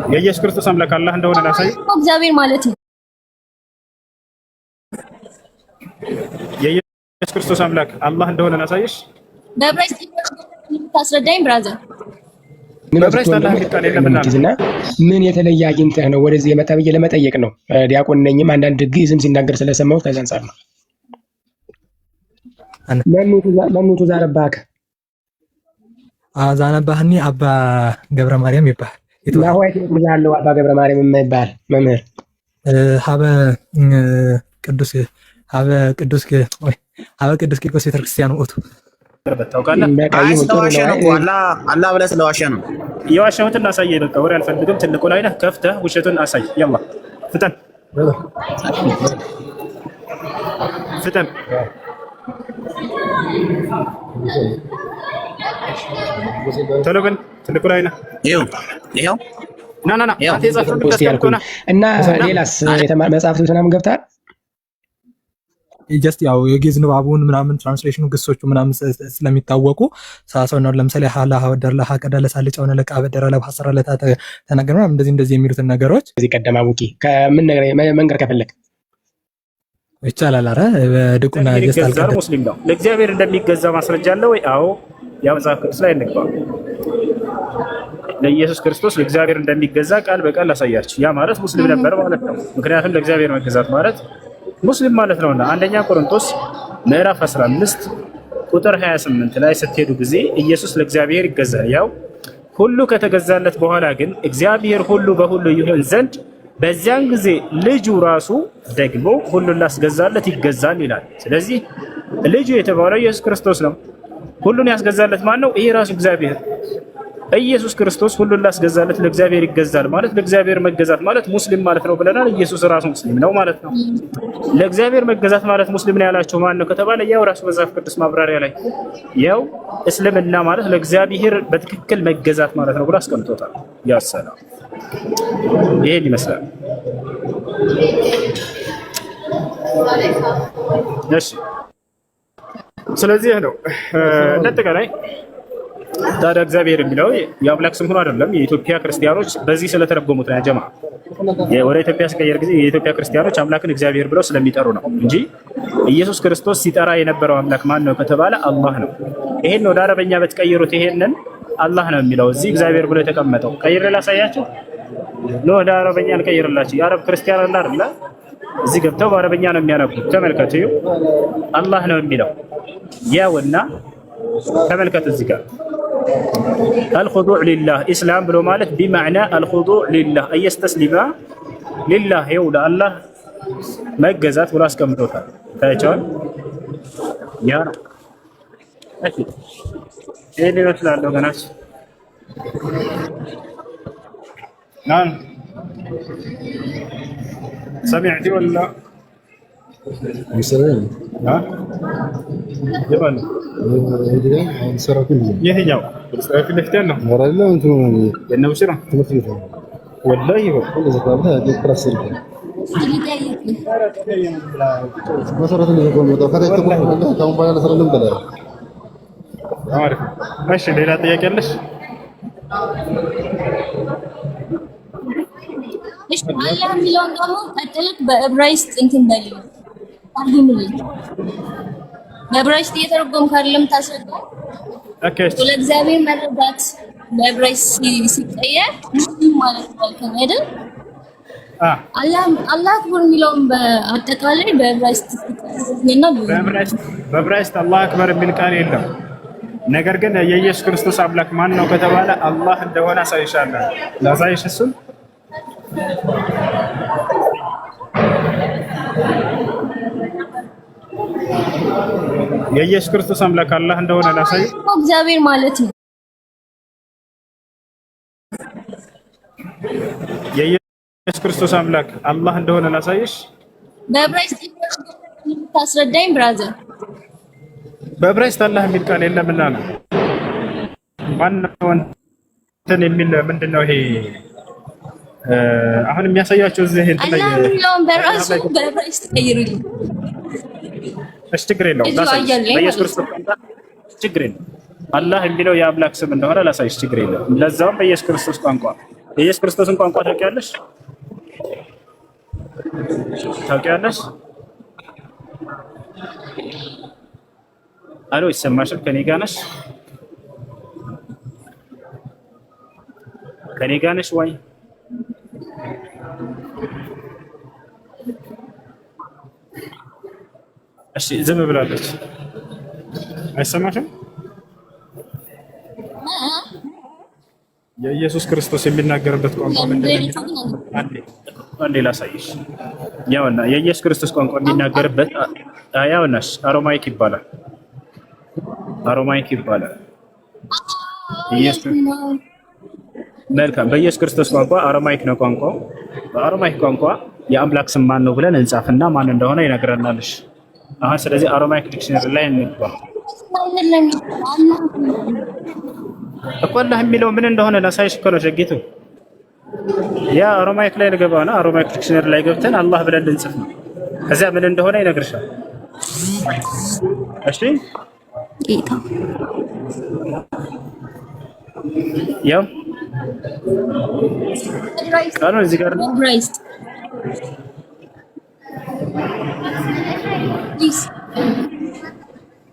የኢየሱስ ክርስቶስ አምላክ አላህ እንደሆነ ላሳይ። እግዚአብሔር ማለት ነው። የኢየሱስ ክርስቶስ አምላክ አላህ እንደሆነ ላሳይሽ። በዕብራይስጥ ታስረዳኝ ብራዘር። በዕብራይስጥ አላህ ቃል የለምና ምን የተለየ አግኝተህ ነው ወደዚህ የመጣ ብዬ ለመጠየቅ ነው። ዲያቆን ነኝም አንዳንድ ግዕዝም ሲናገር ስለሰማሁት ከዛ አንፃር ነው። ለምን ተዛረባከ አዛነባህኒ አባ ገብረ ማርያም ይባል ናሆይ ያለው አባ ገብረ ማርያም የማይባል መምህር ሀበ ቅዱስ ቂርቆስ ቤተክርስቲያን ወጡ ታውቃለህ። አላህ ብለህ ስለዋሸ ነው። የዋሸሁትን አሳየኝ። በቃ ወሬ አልፈልግም። ትልቁ ላይ ነህ። ከፍተህ ውሸቱን አሳይ። ያላ ፍጠን ፍጠን። ቶሎ በል። ትልቁ ላይ ነህ። ይኸው ና አንተ የጻፍኩት እና ሌላስ መጽሐፍት ምናምን ገብተሃል? ጀስት ያው የግዕዝ ንባቡን ምናምን ትራንስሌሽኑ ግሶቹ ምናምን ስለሚታወቁ ሳሰው ነው። ለምሳሌ ሀላ ሀወደር ለሀ ቀዳለ ሳልጫውነ ለቃ በደረ ለባሰረ ለታ ተናገረ እንደዚህ የሚሉትን ነገሮች እዚህ ቀደም አቡቂ ከምን መንገር ከፈለክ ይቻላል። አረ በድቁና ጀስት አልቀረ ሙስሊም ነው። ለእግዚአብሔር እንደሚገዛ ማስረጃ አለ ወይ? አዎ፣ ያው መጽሐፍ ቅዱስ ላይ እንግባ። ለኢየሱስ ክርስቶስ ለእግዚአብሔር እንደሚገዛ ቃል በቃል ላሳያችሁ። ያ ማለት ሙስሊም ነበር ማለት ነው። ምክንያቱም ለእግዚአብሔር መገዛት ማለት ሙስሊም ማለት ነውና አንደኛ ቆሮንቶስ ምዕራፍ 15 ቁጥር 28 ላይ ስትሄዱ ጊዜ ኢየሱስ ለእግዚአብሔር ይገዛል። ያው ሁሉ ከተገዛለት በኋላ ግን እግዚአብሔር ሁሉ በሁሉ ይሆን ዘንድ በዚያን ጊዜ ልጁ ራሱ ደግሞ ሁሉን ላስገዛለት ይገዛል ይላል። ስለዚህ ልጁ የተባለው ኢየሱስ ክርስቶስ ነው። ሁሉን ያስገዛለት ማን ነው? ይሄ ራሱ እግዚአብሔር። ኢየሱስ ክርስቶስ ሁሉን ላስገዛለት ለእግዚአብሔር ይገዛል ማለት ለእግዚአብሔር መገዛት ማለት ሙስሊም ማለት ነው ብለናል። ኢየሱስ ራሱ ሙስሊም ነው ማለት ነው። ለእግዚአብሔር መገዛት ማለት ሙስሊም ነው ያላቸው ማን ነው ከተባለ ያው ራሱ መጽሐፍ ቅዱስ ማብራሪያ ላይ ያው እስልምና ማለት ለእግዚአብሔር በትክክል መገዛት ማለት ነው ብሎ አስቀምጦታል። ያ ሰላም ይሄን ይመስላል። እሺ፣ ስለዚህ ነው ለጠቃላይ ታዲያ እግዚአብሔር የሚለው የአምላክ ስም ሆኖ አይደለም። የኢትዮጵያ ክርስቲያኖች በዚህ ስለተረጎሙት ነው። ያጀማ ወደ ኢትዮጵያ ሲቀየር ጊዜ የኢትዮጵያ ክርስቲያኖች አምላክን እግዚአብሔር ብለው ስለሚጠሩ ነው እንጂ ኢየሱስ ክርስቶስ ሲጠራ የነበረው አምላክ ማን ነው ከተባለ አላህ ነው። ይሄን ወደ አረበኛ በተቀየሩት ይሄንን አላህ ነው የሚለው እዚህ እግዚአብሔር ብሎ የተቀመጠው ቀይሬ ላሳያችሁ ነው። ወደ አረበኛ ልቀይርላችሁ። የአረብ ክርስቲያን አለ አይደል? እዚህ ገብተው በአረበኛ ነው የሚያነቡት። ተመልከቱ፣ አላህ ነው የሚለው ያውና ተመልከቱ እዚህ ጋር الخضوع لله اسلام ብሎ ማለት بمعنى الخضوع لله ايستسلم لله يولى الله መገዛት ብሎ አስቀምጦታል። ታያቸዋል። ያ ነው እሺ፣ ይሄን ይመስላል ወገናች። ናም سمعت ولا ይሰራል? ይባል ይሄኛው ክርስቲያን ፍልፍተን ነው ወራላ እንቱ የነው ስራ ትምህርት ቤት ነው ወላሂ ነው ሁሉ ዘካለ ዲክራስ ይልክ መሰረቱ ነው ቆሞ ታዲያ ተቆም ነው ታውን ባላ ለሰለም በላ አሪፍ። እሺ፣ ሌላ ጥያቄ አለሽ? እሺ፣ አላህ የሚለውን ደግሞ ቀጥልክ በዕብራይስጥ እንትን በል አርጉምልኝ። በዕብራይስጥ እየተረጎምክ አይደለም ታስረዳው። ኦኬ፣ ለእግዚአብሔር መረዳት በዕብራይስጥ ሲቀየር ሙስሊም ማለት ነው አይደል? አላህ አክበር የሚለውን በአጠቃላይ በዕብራይስጥ በዕብራይስጥ አላህ አክበር የሚል ቃል የለም። ነገር ግን የኢየሱስ ክርስቶስ አምላክ ማን ነው ከተባለ አላህ እንደሆነ አሳይሻለሁ። ላሳይሽ እሱን የኢየሱስ ክርስቶስ አምላክ አላህ እንደሆነ ላሳይ። እግዚአብሔር ማለት ነው። የኢየሱስ ክርስቶስ አምላክ አላህ እንደሆነ ላሳይሽ። በዕብራይስጥ ታስረዳኝ ብራዘር። በዕብራይስጥ አላህ የሚል ቃል የለምና ነው። ማነው እንትን የሚል ምንድነው ይሄ? አሁን የሚያሳያቸው እዚህ እንትን ላይ አላህ በራሱ በዕብራይስጥ ቀይሩልኝ። እሺ፣ ችግር የለውም። በኢየሱስ ክርስቶስ ችግር የለውም። አላህ የሚለው የአምላክ ስም እንደሆነ ላሳይሽ። ችግር የለውም። ለዛውም በኢየሱስ ክርስቶስ ቋንቋ የኢየሱስ ክርስቶስን ቋንቋ ታውቂያለሽ? ታውቂያለሽ? አሎ ይሰማሻል? ከኔ ጋር ነሽ? ከኔ ጋር ነሽ ወይ? እሺ ዝም ብላለች። አይሰማሽም? የኢየሱስ ክርስቶስ የሚናገርበት ቋንቋ ምንድን ነው? አንዴ ላሳይሽ። ያውና የኢየሱስ ክርስቶስ ቋንቋ የሚናገርበት ያውናሽ አሮማይክ ይባላል። አሮማይክ ይባላል። መልካም። በኢየሱስ ክርስቶስ ቋንቋ አሮማይክ ነው ቋንቋው። በአሮማይክ ቋንቋ የአምላክ ስም ማን ነው ብለን እንጻፍና ማን እንደሆነ ይነግረናልሽ። አሁን ስለዚህ አሮማይክ ዲክሽነሪ ላይ እንግባ እኮ። አላህ የሚለው ምን እንደሆነ ላሳይሽ እኮ ነው ሸጊቱ። ያ አሮማይክ ላይ ልገባ ነው። አሮማይክ ዲክሽነሪ ላይ ገብተን አላህ ብለን ልንጽፍ ነው። ከዚያ ምን እንደሆነ ይነግርሻል። እሺ ያው ቃሉ እዚህ ጋር ነው።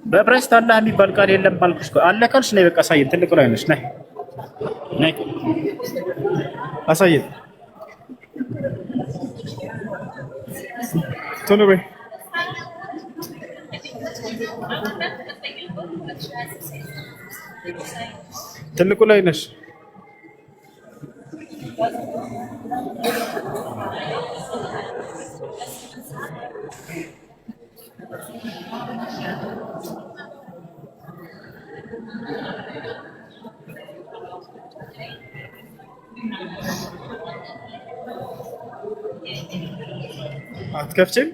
በዕብራይስጥ አላህ የሚባል ቃል የለም አልኩሽ እኮ። አለ ካልሽ ነይ በቃ አሳየን። ትልቁ ላይ ነሽ። ነይ ነይ አሳየን። ቶሎ በይ። ትልቁ ላይ ነሽ። አትከፍችም?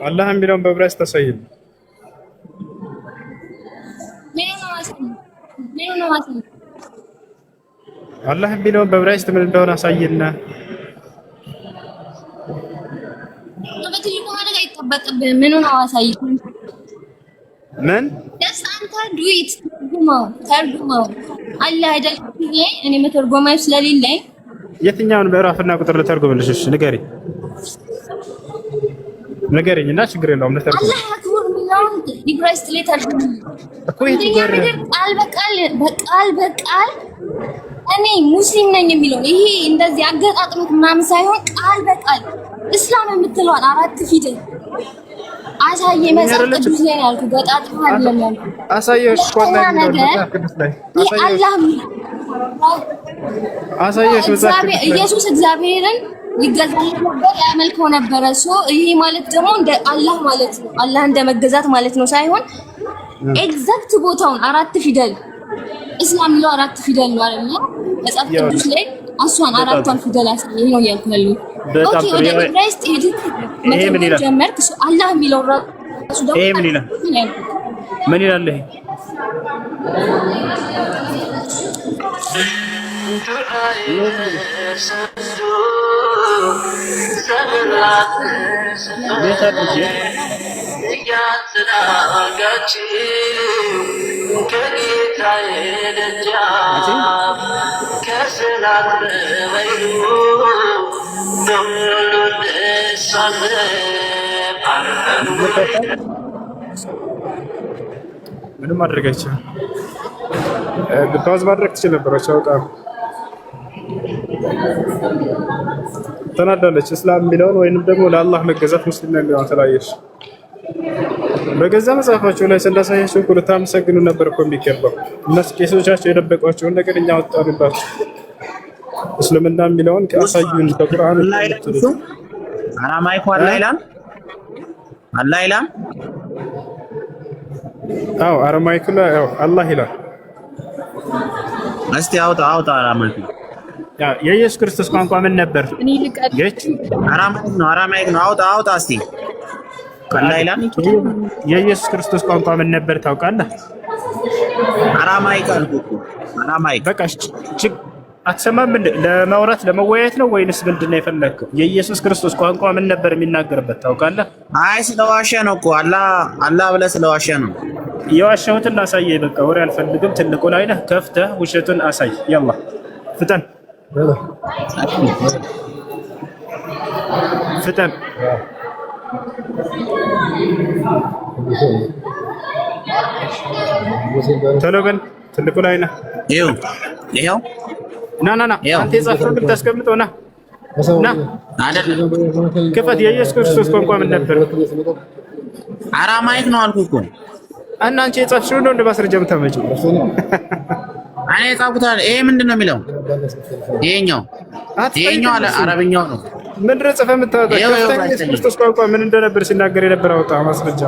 አላህ የሚለውን በዕብራይስጥ ታሳይን። አላህ የሚለውን በዕብራይስጥ ምን እንደሆነ አሳይና ምኑን አዋሳይት? ምን አንተ ዱዊት ተርጉመው አለ አይደል? እኔ መተርጎማዩ ስለሌለኝ የትኛውን ምዕራፍና ቁጥር ልተርጉምልሽ? እሺ ንገሪኝ እና ችግር የለውም ልተርጉም። አላህ አክበር ሚላውን ዕብራይስጥ ላይ ተርጉም እኮ ይትገር ቃል በቃል እኔ ሙስሊም ነኝ የሚለው ይሄ እንደዚህ አገጣጥሞት ምናምን ሳይሆን ቃል በቃል እስላም የምትለዋን 4 ፊደል አሳየ። መጽሐፍ ቅዱስ ላይ ያልኩ ገጣጥሞ አይደለም ያልኩ። አሳየሽ ቋንቋ መጽሐፍ ቅዱስ ላይ አሳየሽ መጽሐፍ ቅዱስ ላይ ኢየሱስ እግዚአብሔርን ይገዛል ነበር፣ ያመልከው ነበረ። ይሄ ማለት ደግሞ እንደ አላህ ማለት ነው። አላህ እንደ መገዛት ማለት ነው ሳይሆን ኤግዛክት ቦታውን 4 ፊደል እስላም ነው 4 ፊደል ነው አይደል? መጽሐፍ ቅዱስ ላይ እሷን 4ቷን ፊደል አሳየኝ ነው ያልኩኝ። ኦኬ ወደ ዕብራይስጥ ሄድክ መተርጎም ጀመርክ። አላህ የሚለው ራሱ ደግሞ ይሄ ምን ይላል? ምን ይላል ይሄ? ምንም ማድረግ አይቻልም። ፓውዝ ማድረግ ትችል ነበረች። አውቃ ተናዳለች። እስላም የሚለውን ወይንም ደግሞ ለአላህ መገዛት ሙስሊም ነው የሚለውን ተለያየሽ። በገዛ መጽሐፋቸው ላይ ስላሳያቸው እኮ ልታመሰግኑ ነበር እኮ የሚገባው። እነሱ ቄሶቻቸው የደበቋቸውን ነገር እኛ ወጣንባቸው። እስልምና የሚለውን ከአሳዩን ከቁርአን አራማይኩ አላህ ይላል። አላህ ይላል። አዎ አራማይኩ ላይ አዎ አላህ ይላል። እስቲ አውጣ አራማይኩ። ያ የኢየሱስ ክርስቶስ ቋንቋ ምን ነበር? አራማይክ ነው። አውጣ እስቲ አላህ ይላል። የኢየሱስ ክርስቶስ ቋንቋ ምን ነበር ታውቃለህ? አራማይክ አልኩት። አራማይክ በቃ አትሰማም? ለማውራት ለመወያየት ነው ወይንስ ምንድነው የፈለግከው? የኢየሱስ ክርስቶስ ቋንቋ ምን ነበር የሚናገርበት ታውቃለህ? አይ ስለዋሸ ነው እኮ አላህ ብለህ ስለዋሸ ነው። የዋሸሁትን አሳየኝ። በቃ ወሬ አልፈልግም። ትልቁ ላይ ነህ፣ ከፍተህ ውሸቱን አሳይ። ያላ ፍጠን ፍጠን ቶሎ በል ትልቁ ላይ ነህ። ይኸው ና አንተ የጻፍከውን ብታስቀምጠው ና አይደለም ክፈት። የኢየሱስ ክርስቶስ ቋንቋ ምን ነበር? አራማይክ ነው አልኩህ እኮ። እና አንቺ የጻፍሽው ነው እንደ ማስረጃ የምታመጪው? እኔ የጻፍኩት ይሄ ምንድን ነው የሚለው? ይሄኛው አረብኛው ነው። ምንድን ነው ጽፈህ የምታወጣው? የኢየሱስ ክርስቶስ ቋንቋ ምን እንደነበር ሲናገር የነበረ አውጣ ማስረጃ።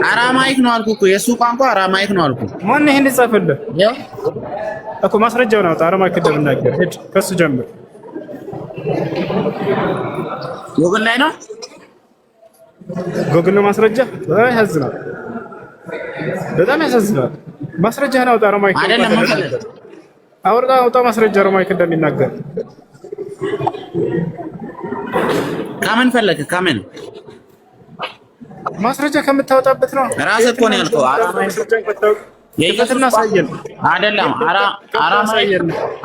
አራማይክ ነው አልኩህ እኮ። የእሱ ቋንቋ አራማይክ ነው አልኩህ። ማን ይሄን የጻፈልህ እኮ? ማስረጃውን አውጣ። አራማይክ እንደምናገር ሂድ፣ ከሱ ጀምር። ጎግል ላይ ነው። ጎግል ነው ማስረጃ። ያሳዝናል፣ በጣም ያሳዝናል። ማስረጃህን አውጣ። አራማይክ አይደለም አውጣ ማስረጃ አራማይክ እንደሚናገር። ከምን ፈለግህ? ከምን ማስረጃ ከምታወጣበት ነው። ራስህ እኮ ነው ያልከው። የኢየሱስና ሳየን አይደለም አራማይክ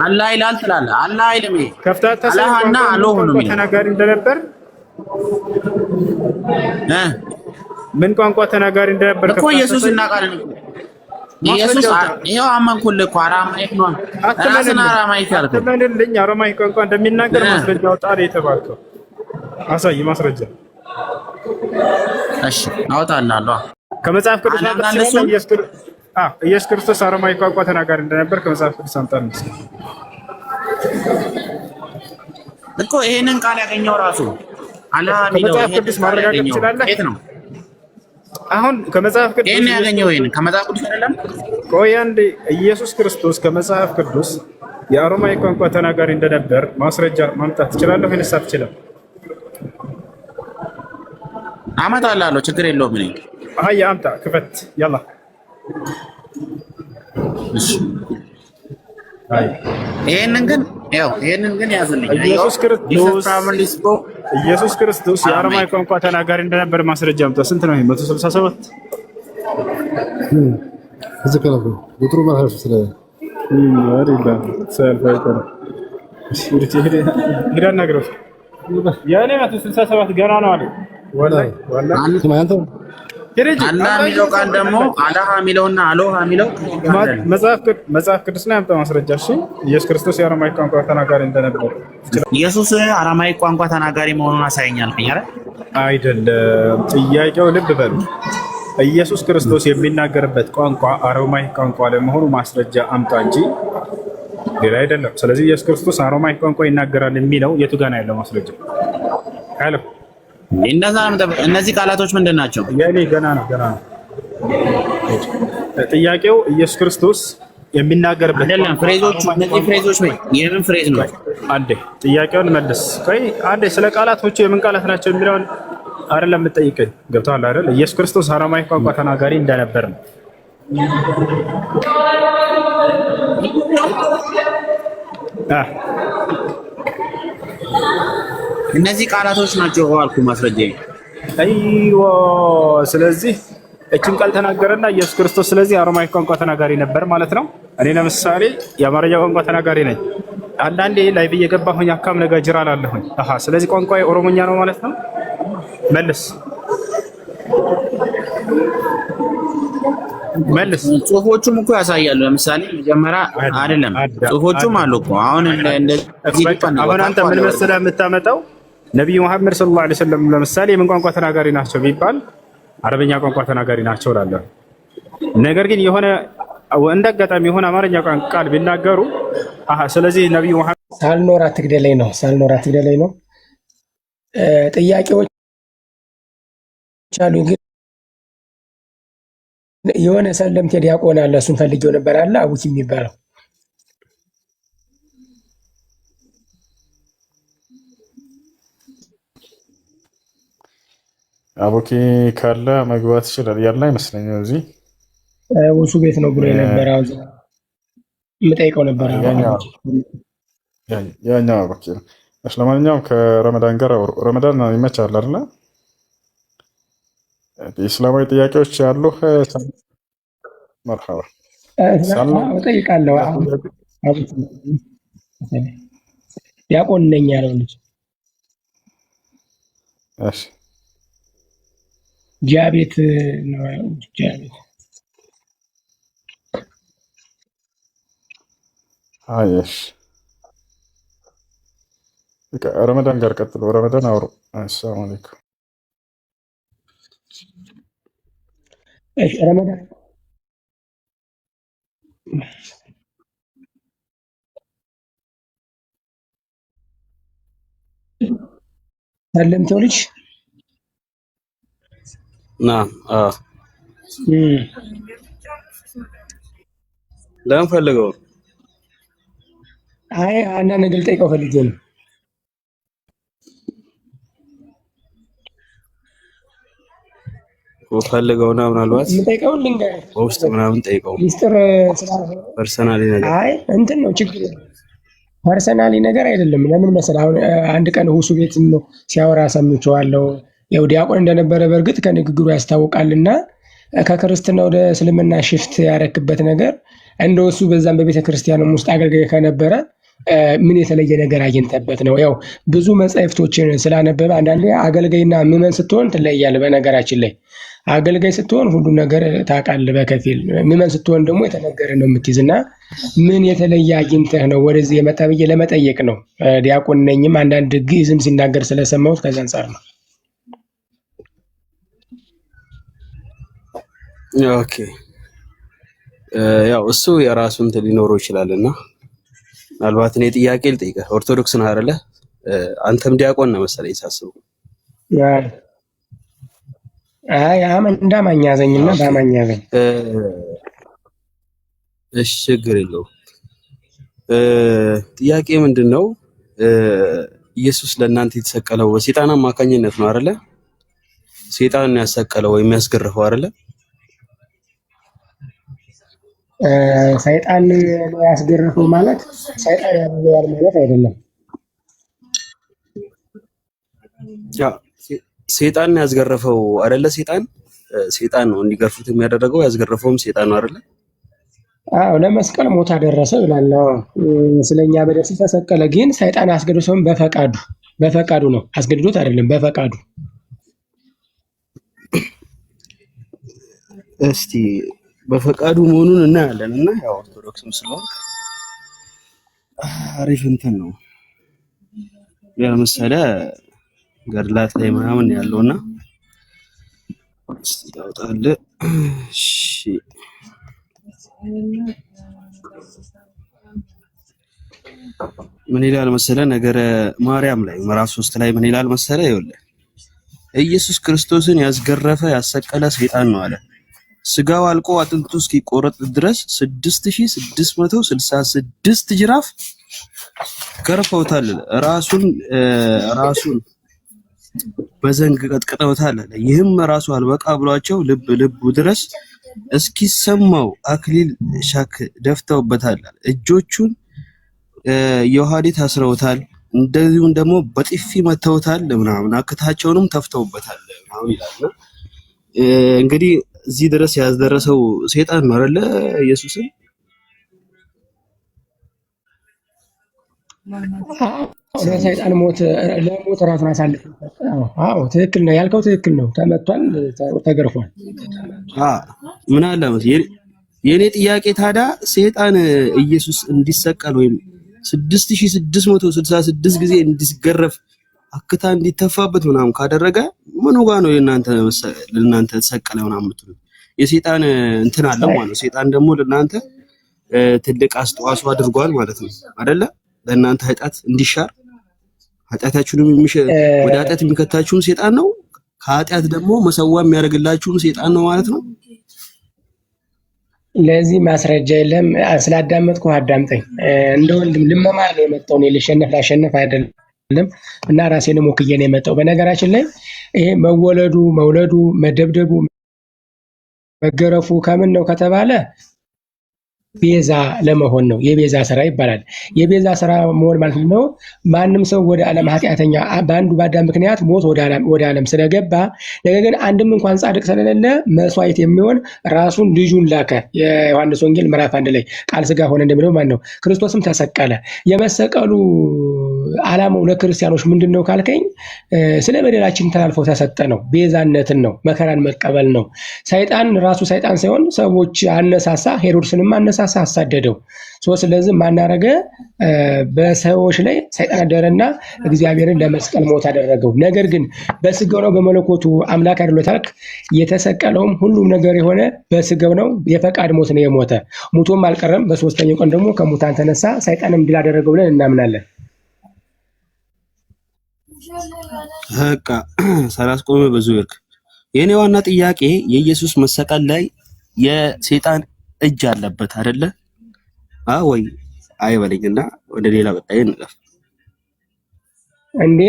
አላህ ይላል ትላለህ። አላህ አይልም። ከፍታታ አላህና አላህ ነው ተናጋሪ እንደነበር ምን ቋንቋ ተናጋሪ እንደነበር እኮ ኢየሱስ እናውቃለን እኮ። ኢየሱስ ይሄው አመንኩልህ እኮ አራማይክ ነው። ራስህን አራማይክ ያልከው አትመንልኝ። አራማይክ ቋንቋ እንደሚናገር ማስረጃ አውጣ ነው የተባልከው። አሳይ ማስረጃ። እሺ አውጣልሃለሁ። ከመጽሐፍ ቅዱስ ኢየሱስ ክርስቶስ አራማይክ ቋንቋ ተናጋሪ እንደነበር ከመጽሐፍ ቅዱስ አምጣልኝ እኮ። ይሄንን ቃል ያገኘው ራሱ አላህ ከመጽሐፍ ቅዱስ ማረጋገጥ ትችላለህ? የት ነው አሁን ከመጽሐፍ ቅዱስ ይሄን ያገኘው? ይሄን ከመጽሐፍ ቅዱስ አይደለም። ቆይ አንዴ። ኢየሱስ ክርስቶስ ከመጽሐፍ ቅዱስ የአራማይክ ቋንቋ ተናጋሪ እንደነበር ማስረጃ ማምጣት ትችላለህ ወይስ አትችልም? አመጣልሃለሁ፣ ችግር የለውም። እኔ አይ አምጣ፣ ክፈት፣ ያላ። እሺ ይሄንን ግን ያዝልኝ። ኢየሱስ ክርስቶስ የአራማይክ ቋንቋ ተናጋሪ እንደነበር ማስረጃ አምጣ። ስንት ነው? 167 እዚህ ከነው ቁጥሩ ማለት ስለ አይደለ ሰልፈይተር ሄዳና ግረፍ ያኔ 167 ገና ነው አለ። ወላሂ አላህ የሚለው ቃል ደግሞ አላህ የሚለውና አሎሃ የሚለው መጽሐፍ ቅዱስ ላይ አምጣ ማስረጃ። እሺ ኢየሱስ ክርስቶስ የአራማይክ ቋንቋ ተናጋሪ እንደነበር። ኢየሱስ አራማይክ ቋንቋ ተናጋሪ መሆኑን አሳየኛል አይደለም። ጥያቄው ልብ በሉ። ኢየሱስ ክርስቶስ የሚናገርበት ቋንቋ አራማይክ ቋንቋ ለመሆኑ ማስረጃ አምጣ እንጂ ሌላ አይደለም። ስለዚህ ኢየሱስ ክርስቶስ አራማይክ ቋንቋ ይናገራል የሚለው የቱ ጋር ነው ያለው ማስረጃ? አለ እንደዛ ነው። እነዚህ ቃላቶች ምንድን ናቸው? ያኔ ገና ነው። ጥያቄው ኢየሱስ ክርስቶስ የሚናገርበት አይደለም። ፍሬዞቹ እነዚህ ፍሬዞች ወይ የምን ፍሬዝ ነው? አንዴ ጥያቄውን መልስ። ቆይ አንዴ ስለ ቃላቶቹ የምን ቃላት ናቸው የሚለውን አይደለም የምጠይቀኝ። ገብቶሃል አይደል? ኢየሱስ ክርስቶስ አራማይክ ቋንቋ ተናጋሪ እንደነበር ነው። እነዚህ ቃላቶች ናቸው አልኩ ማስረጃዬ። አይዋ ስለዚህ እችን ቃል ተናገረና ኢየሱስ ክርስቶስ ስለዚህ አራማይክ ቋንቋ ተናጋሪ ነበር ማለት ነው። እኔ ለምሳሌ የአማርኛ ቋንቋ ተናጋሪ ነኝ። አንዳንዴ ላይ እየገባሁኝ አካም ነገ ጅራ አላለሁኝ። ስለዚህ ቋንቋ ኦሮሞኛ ነው ማለት ነው። መልስ ጽሁፎቹም እኮ ያሳያሉ። ለምሳሌ መጀመሪያ አይደለም ጽሁፎቹም አሉ እኮ አሁን አሁን አንተ ምን መሰለህ የምታመጣው ነብዩ መሐመድ ሰለላሁ ዐለይሂ ወሰለም ለምሳሌ የምን ቋንቋ ተናጋሪ ናቸው ቢባል አረበኛ ቋንቋ ተናጋሪ ናቸው እላለሁ። ነገር ግን የሆነ እንደ አጋጣሚ የሆነ አማርኛ ቋንቋ ቃል ቢናገሩ ስለዚህ ነብዩ መሐመድ ሳልኖር አትግደለኝ ነው። ጥያቄዎች አሉ። ግን የሆነ ሰለምቴ ዲያቆን አለ፣ እሱን ፈልጌው ነበር አለ አቡኪ የሚባለው አቡኪ ካለ መግባት ይችላል። ያለ አይመስለኝም። እዚህ ውሱ ቤት ነው ብሎ ነበር። አሁን የምጠይቀው ነበር ያኛው አቡኪ ነው። ለማንኛውም ከረመዳን ጋር ረመዳን ይመቻል አይደል? ኢስላማዊ ጥያቄዎች ያሉ መርሐባ እጠይቃለሁ። ዲያቆን ነኝ ያለው ልጅ እሺ ጃቤት ነው ያለው። ጃቤት እሺ ረመዳን ጋር ቀጥሎ ረመዳን አውሩ። አሰላሙ አለይኩም። እሺ ረመዳን ሰለምተው ልጅ نعم ለምን ፈልገው? አይ አንዳንድ ነገር ልጠይቀው ፈልጌ ነው። ፈልገውና ምናልባት የምጠይቀው ልንገርህ በውስጥ ምናምን ጠይቀው ሚስጥር ስላልሆነ ፐርሰናሊ ነገር አይ እንትን ነው ችግር ፐርሰናሊ ነገር አይደለም። ለምን መሰለህ አሁን አንድ ቀን ሁሱ ቤት ሲያወራ ሰምቼዋለሁ። ያው ዲያቆን እንደነበረ በእርግጥ ከንግግሩ ያስታውቃልና ከክርስትና ወደ እስልምና ሽፍት ያረክበት ነገር እንደው እሱ በዛም በቤተ ክርስቲያንም ውስጥ አገልጋይ ከነበረ ምን የተለየ ነገር አግኝተበት ነው? ያው ብዙ መጻሕፍቶችን ስላነበበ አንዳንዴ አገልጋይና ምዕመን ስትሆን ትለያለህ። በነገራችን ላይ አገልጋይ ስትሆን ሁሉ ነገር ታውቃለህ በከፊል፣ ምዕመን ስትሆን ደግሞ የተነገረ ነው የምትይዝና ምን የተለየ አግኝተህ ነው ወደዚህ የመጣ ብዬ ለመጠየቅ ነው። ዲያቆን ነኝም አንዳንድ ግዕዝም ሲናገር ስለሰማሁት ከዛ አንፃር ነው። ኦኬ ያው እሱ የራሱ እንትን ሊኖረው ይችላልና ምናልባት እኔ ጥያቄ ልጠይቅህ። ኦርቶዶክስ ነህ አይደለ? አንተም ዲያቆን ነህ መሰለኝ ሳስበው። አይ እንዳማኝ ያዘኝና ባማኝ ያዘኝ። እሺ ችግር የለውም። ጥያቄ ምንድነው? ኢየሱስ ለእናንተ የተሰቀለው በሰይጣን አማካኝነት ነው አይደለ? ሰይጣን ያሰቀለው ወይም ያስገረፈው አይደለ? ሰይጣን ነው ያስገረፈው ማለት ሰይጣን ያደርገዋል ማለት አይደለም። ያ ሰይጣን ያስገረፈው አይደለ? ሰይጣን ነው እንዲገርፉት የሚያደርገው፣ ያስገረፈውም ሰይጣን ነው አይደለ? አዎ ለመስቀል ሞት አደረሰ ይላል። ስለኛ በደል ተሰቀለ። ግን ሰይጣን አስገድዶም በፈቃዱ ነው። አስገድዶት አይደለም፣ በፈቃዱ። እስቲ በፈቃዱ መሆኑን እናያለን። እና ያው ኦርቶዶክስም ስለሆነ አሪፍ እንትን ነው ለምሳሌ ገድላት ላይ ምናምን ያለውና ታውጣለ። እሺ ምን ይላል መሰለ ነገረ ማርያም ላይ ምዕራፍ 3 ላይ ምን ይላል መሰለ? ይኸውልህ ኢየሱስ ክርስቶስን ያስገረፈ ያሰቀለ ሰይጣን ነው አለ። ስጋው አልቆ አጥንቱ እስኪቆረጥ ድረስ 6666 ጅራፍ ገርፈውታል። ራሱን በዘንግ ቀጥቅጠውታል። ይህም ራሱ አልበቃ ብሏቸው ልቡ ድረስ እስኪሰማው አክሊል ሻክ ደፍተውበታል። እጆቹን የውሃዴት አስረውታል። እንደዚሁም ደግሞ በጥፊ መተውታል ምናምን፣ አክታቸውንም ተፍተውበታል ምናምን ይላልና እንግዲህ እዚህ ድረስ ያስደረሰው ሰይጣን ነው አይደለ? ኢየሱስን ለሰይጣን ሞት ራሱን አሳልፎ ሰጠው። አዎ ትክክል ነው ያልከው፣ ትክክል ነው። ተመቷል፣ ተገርፏል። ምን አለ መሰለኝ የኔ ጥያቄ ታዲያ ሰይጣን ኢየሱስ እንዲሰቀል ወይም 6666 ጊዜ እንዲገረፍ አክታ እንዲተፋበት ምናምን ካደረገ ምን ጋር ነው ለእናንተ ተሰቀለ ምናምን የምትሉት? የሰይጣን እንትን አለ ማለት ነው። ሰይጣን ደግሞ ለእናንተ ትልቅ አስተዋጽኦ አድርጓል ማለት ነው አይደለ? ለእናንተ ኃጢአት እንዲሻር ኃጢአታችሁንም ወደ ኃጢአት የሚከታችሁም ሰይጣን ነው። ከኃጢአት ደግሞ መሰዋ የሚያደርግላችሁም ሰይጣን ነው ማለት ነው። ለዚህ ማስረጃ የለም። ስላዳመጥኩ አዳምጠኝ። እንደ ወንድም ልመማር ነው የመጣው። እኔ ላሸነፍ አይደለም እና ራሴንም ወክዬ ነው የመጣው። በነገራችን ላይ ይሄ መውለዱ፣ መደብደቡ፣ መገረፉ ከምን ነው ከተባለ ቤዛ ለመሆን ነው። የቤዛ ስራ ይባላል። የቤዛ ስራ መሆን ማለት ነው ማንም ሰው ወደ ዓለም ኃጢአተኛ በአንዱ በአዳም ምክንያት ሞት ወደ ዓለም ስለገባ፣ ነገር ግን አንድም እንኳን ጻድቅ ስለሌለ መስዋዕት የሚሆን ራሱን ልጁን ላከ። የዮሐንስ ወንጌል ምዕራፍ 1 ላይ ቃል ስጋ ሆነ እንደሚለው ማለት ነው። ክርስቶስም ተሰቀለ። የመሰቀሉ ዓላማው ለክርስቲያኖች ምንድን ነው ካልከኝ፣ ስለ በደላችን ተላልፎ ተሰጠ ነው። ቤዛነትን ነው። መከራን መቀበል ነው። ሰይጣን ራሱ ሰይጣን ሳይሆን ሰዎች አነሳሳ። ሄሮድስንም አነሳሳ፣ አሳደደው። ስለዚህ ማናረገ በሰዎች ላይ ሰይጣን አደረና እግዚአብሔርን ለመስቀል ሞት አደረገው። ነገር ግን በስጋው ነው በመለኮቱ አምላክ አይደለም። የተሰቀለውም ሁሉም ነገር የሆነ በስጋው ነው። የፈቃድ ሞት ነው የሞተ። ሙቶም አልቀረም። በሶስተኛው ቀን ደግሞ ከሙታን ተነሳ። ሰይጣንም ድል አደረገው ብለን እናምናለን። በቃ ሳላስቆም ብዙ ይርክ። የኔ ዋና ጥያቄ የኢየሱስ መሰቀል ላይ የሰይጣን እጅ አለበት አይደለ? ወይ አይበለኝና ወደ ሌላ ቀጣይ እንለፍ። እንዴ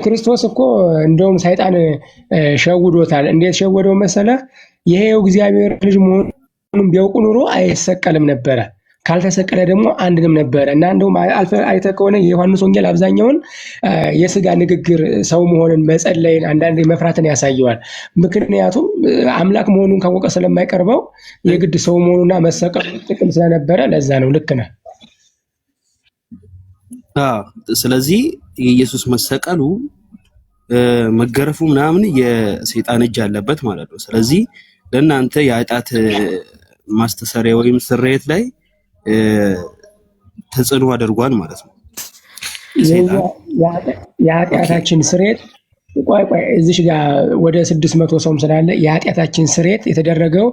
ክርስቶስ እኮ እንደውም ሰይጣን ሸውዶታል። እንዴት ሸወደው መሰለ? ይሄው እግዚአብሔር ልጅ መሆኑን ቢያውቁ ኑሮ አይሰቀልም ነበረ። ካልተሰቀለ ደግሞ አንድንም ነበረ እና እንደውም አይተህ ከሆነ የዮሐንስ ወንጌል አብዛኛውን የስጋ ንግግር ሰው መሆንን መጸለይን አንዳንዴ መፍራትን ያሳየዋል። ምክንያቱም አምላክ መሆኑን ካወቀ ስለማይቀርበው የግድ ሰው መሆኑና መሰቀሉ ጥቅም ስለነበረ ለዛ ነው። ልክ ነህ። ስለዚህ የኢየሱስ መሰቀሉ መገረፉ ምናምን የሰይጣን እጅ አለበት ማለት ነው። ስለዚህ ለእናንተ የኃጢአት ማስተሰሪያ ወይም ስርየት ላይ ተጽዕኖ አድርጓል ማለት ነው። የኃጢአታችን ስርየት ቆይ እዚሽ ጋር ወደ 600 ሰውም ስላለ የኃጢአታችን ስርየት የተደረገው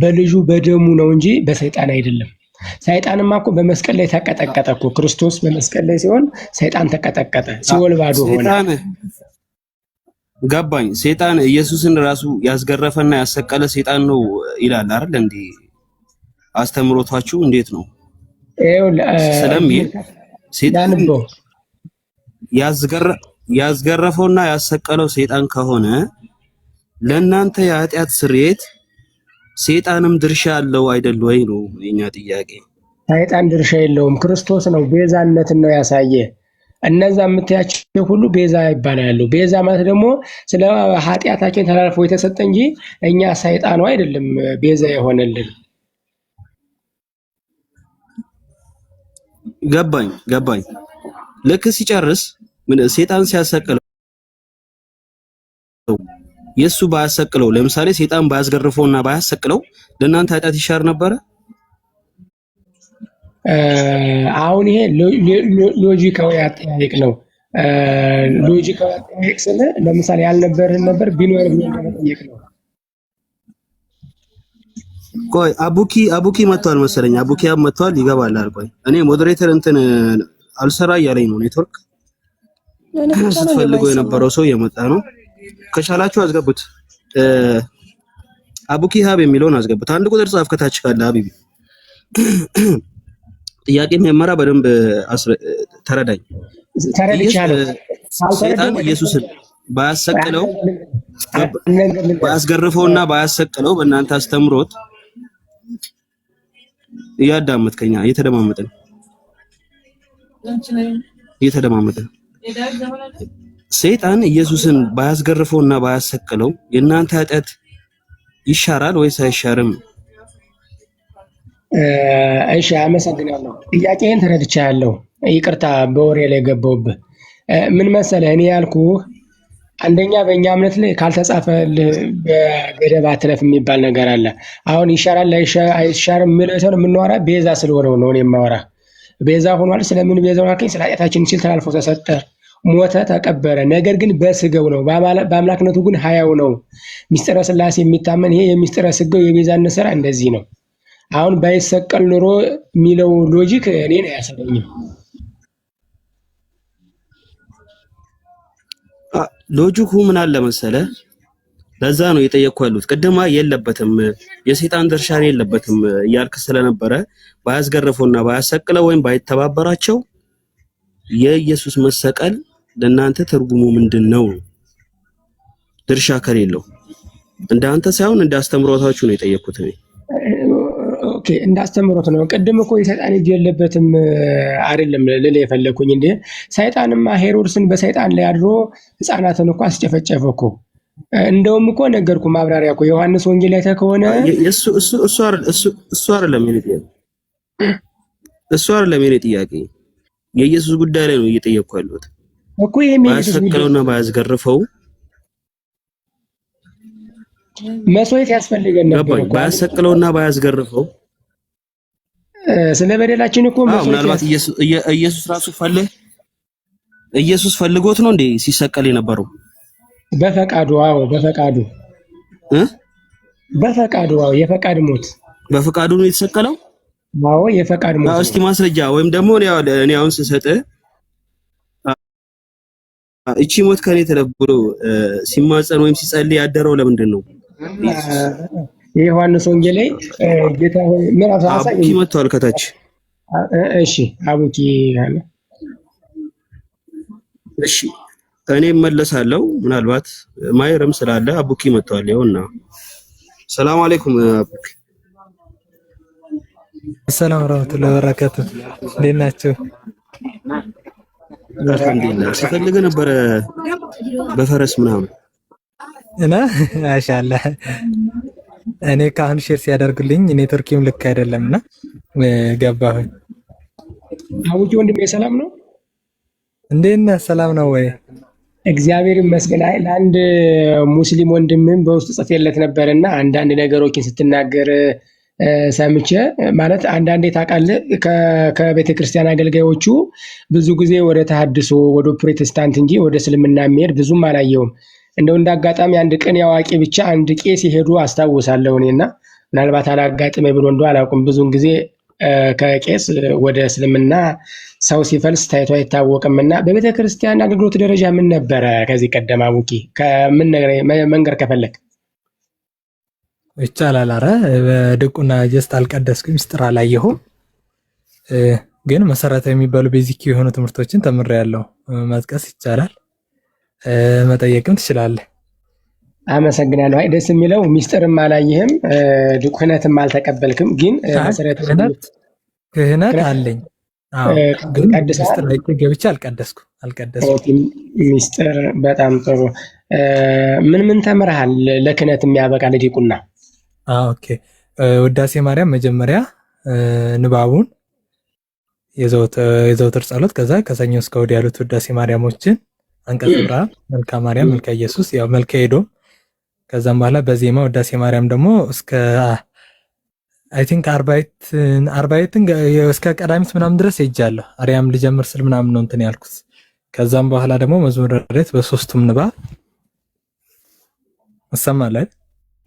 በልጁ በደሙ ነው እንጂ በሰይጣን አይደለም። ሰይጣንማ እኮ በመስቀል ላይ ተቀጠቀጠ እኮ። ክርስቶስ በመስቀል ላይ ሲሆን ሰይጣን ተቀጠቀጠ፣ ሲኦል ባዶ ሆነ። ገባኝ። ሰይጣን ኢየሱስን ራሱ ያስገረፈና ያሰቀለ ሰይጣን ነው ይላል አይደል? እንዴ አስተምሮታችሁ እንዴት ነው? ስለሚል ሰይጣን ያስገረፈውና ያሰቀለው ሰይጣን ከሆነ ለእናንተ የኃጢአት ስርየት ሰይጣንም ድርሻ አለው አይደል ወይ ነው የኛ ጥያቄ። ሰይጣን ድርሻ የለውም። ክርስቶስ ነው ቤዛነትን ነው ያሳየ። እነዛ የምታያቸው ሁሉ ቤዛ ይባላሉ። ቤዛ ማለት ደግሞ ስለ ኃጢአታችን ተላልፎ የተሰጠ እንጂ እኛ ሰይጣኑ አይደለም ቤዛ የሆነልን። ገባኝ። ልክ ሲጨርስ ሰይጣን ሲያሰቅለው የሱ ባያሰቅለው፣ ለምሳሌ ሰይጣን ባያስገርፈውና ባያሰቅለው ለእናንተ ኃጢአት ይሻር ነበረ? አሁን ይሄ ሎጂካዊ አጠያየቅ ነው። ሎጂካዊ አጠያየቅ ስለ ለምሳሌ ያልነበርህን ነበር ቢኖር መጠየቅ ነው። ቆይ አቡኪ መጥቷል መሰለኝ። አቡኪ መጥቷል ይገባል አልቆይ እኔ ሞዴሬተር እንትን አልሰራ እያለኝ ነው ኔትወርክ። ስትፈልገው የነበረው ሰው እየመጣ ነው። ከቻላችሁ አስገቡት። አቡኪ ሀብ የሚለውን አስገቡት። አንድ ቁጥር ጻፍ ከታች ካለ ሀቢቢ ጥያቄ መመራ በደንብ ተረዳኝ። ሰይጣን ኢየሱስን ባያሰቅለው ባያስገርፈውና ባያሰቅለው በእናንተ አስተምሮት እያዳመጥከኛ እየተደማመጥን ሰይጣን ኢየሱስን ባያስገርፈውና ባያሰቅለው የእናንተ ኃጢአት ይሻራል ወይስ አይሻርም? እሺ አመሰግናለሁ። ጥያቄን ተረድቻለሁ። ይቅርታ በወሬ ላይ ገባሁብህ። ምን መሰለህ እኔ ያልኩህ አንደኛ በእኛ እምነት ላይ ካልተጻፈልህ በገደብ አትለፍ የሚባል ነገር አለ። አሁን ይሻራል አይሻርም የሚለው ሰው የምናወራ ቤዛ ስለሆነው ነው። እኔ የማወራ ቤዛ ሆኗል። ስለምን ቤዛ ሆኗል? ስለ ኃጢአታችን ሲል ተላልፎ ተሰጠ፣ ሞተ፣ ተቀበረ። ነገር ግን በስጋው ነው፣ በአምላክነቱ ግን ሀያው ነው። ሚስጥረ ስላሴ የሚታመን ይሄ የሚስጥረ ስጋው የቤዛነት ስራ እንደዚህ ነው። አሁን ባይሰቀል ኑሮ የሚለው ሎጂክ እኔን አያሰደኝም። ሎጂኩ ምን አለ መሰለ፣ ለዛ ነው የጠየቅኩ ያሉት። ቅድማ የለበትም የሰይጣን ድርሻ የለበትም እያልክ ስለነበረ ባያስገርፈውና ባያሰቅለው ወይም ባይተባበራቸው የኢየሱስ መሰቀል ለእናንተ ትርጉሙ ምንድን ነው? ድርሻ ከሌለው እንደ አንተ ሳይሆን እንደ አስተምሮታችሁ ነው የጠየቅኩት እኔ። ኦኬ እንዳስተምሮት ነው። ቅድም እኮ የሰይጣን እጅ የለበትም አይደለም ልል የፈለኩኝ እንዴ። ሰይጣንማ ሄሮድስን በሰይጣን ላይ አድሮ ህፃናትን እኮ አስጨፈጨፈ እኮ። እንደውም እኮ ነገርኩ ማብራሪያ እኮ ዮሐንስ ወንጌል ላይ ተከሆነ እሱ አይደለም የኔ ጥያቄ፣ እሱ አይደለም የኔ ጥያቄ። የኢየሱስ ጉዳይ ላይ ነው እየጠየቅኩ ያለሁት እኮ። ይሄም የኢየሱስ ጉዳይ ባያሰቅለውና ባያስገርፈው መስዋዕት ያስፈልገን ነበር እኮ። ባያሰቅለውና ባያስገርፈው ስለ በደላችን እኮ ምናልባት ኢየሱስ ፈልጎት ነው እንዴ ሲሰቀል የነበረው? በፈቃዱ። አዎ በፈቃዱ በፈቃዱ። አዎ የፈቃድ ሞት በፈቃዱ ነው የተሰቀለው። አዎ የፈቃድ ሞት። እስቲ ማስረጃ ወይም ደግሞ እኔ አሁን ስሰጥ እቺ ሞት ከኔ ተለብሎ ሲማጸን ወይም ሲጸልይ ያደረው ለምንድን ነው? የዮሐንስ ወንጌል ላይ ጌታ ሆይ ምዕራፍ 30 አቡኪ መጥቷል ከታች። እሺ አቡኪ አለ። እሺ እኔ እመለሳለሁ። ምናልባት ማይረም ስላለ አቡኪ መጥቷል። ይኸውና ሰላም አለይኩም አቡኪ። ሰላም ወራህመቱላሂ ወበረካቱ። እንዴት ናችሁ? አልሐምዱሊላህ። ሲፈልግ ነበረ በፈረስ ምናምን እና ማሻአላህ እኔ ካሁን ሼር ሲያደርጉልኝ ኔትወርኪም ልክ አይደለምና ገባሁኝ። አቡኪ ወንድሜ ሰላም ነው? እንዴት ነህ? ሰላም ነው ወይ? እግዚአብሔር ይመስገን። አይ ለአንድ ሙስሊም ወንድምም በውስጥ ጽፌለት ነበርና አንዳንድ ነገሮችን ስትናገር ሰምቼ ማለት አንዳንዴ ታውቃለህ ከቤተ ክርስቲያን አገልጋዮቹ ብዙ ጊዜ ወደ ተሐድሶ ወደ ፕሮቴስታንት እንጂ ወደ እስልምና የሚሄድ ብዙም አላየውም። እንደው እንዳጋጣሚ አንድ ቅኔ አዋቂ ብቻ አንድ ቄስ ሲሄዱ አስታውሳለሁ እኔና ምናልባት አላጋጥመ ብሎ እንደው አላውቅም። ብዙውን ጊዜ ከቄስ ወደ እስልምና ሰው ሲፈልስ ታይቶ አይታወቅምና በቤተ ክርስቲያን አገልግሎት ደረጃ ምን ነበረ ከዚህ ቀደም አቡኪ ከምን መንገር ከፈለክ ይቻላል? አረ በድቁና ጀስት አልቀደስኩም፣ ምስጢር አላየሁም፣ ግን መሰረታዊ የሚባሉ ቤዚክ የሆኑ ትምህርቶችን ተምሬያለሁ። መጥቀስ ይቻላል፣ መጠየቅም ትችላለህ። አመሰግናለሁ። አይ ደስ የሚለው ምስጢርም አላየህም፣ ድቁነትም አልተቀበልክም፣ ግን መሰረታዊ ክህነት አለኝ። አዎ ግን ምስጢር ላይ ገብቼ አልቀደስኩም። ምስጢር በጣም ጥሩ። ምን ተምረሃል ለክህነት የሚያበቃ ለዲቁና? ኦኬ ውዳሴ ማርያም መጀመሪያ ንባቡን የዘውትር ጸሎት፣ ከዛ ከሰኞ እስከ እሑድ ያሉት ውዳሴ ማርያሞችን አንቀጽ ብርሃን፣ መልካ ማርያም፣ መልካ ኢየሱስ፣ ያው መልካ ሄዶም፣ ከዛም በኋላ በዜማ ውዳሴ ማርያም ደግሞ እስከ አይ ቲንክ አርባይትን እስከ ቀዳሚት ምናምን ድረስ ሄጃለሁ። አርያም ልጀምር ስል ምናምን ነው እንትን ያልኩት። ከዛም በኋላ ደግሞ መዝሙረ ዳዊት በሶስቱም ንባብ እሰማለሁ።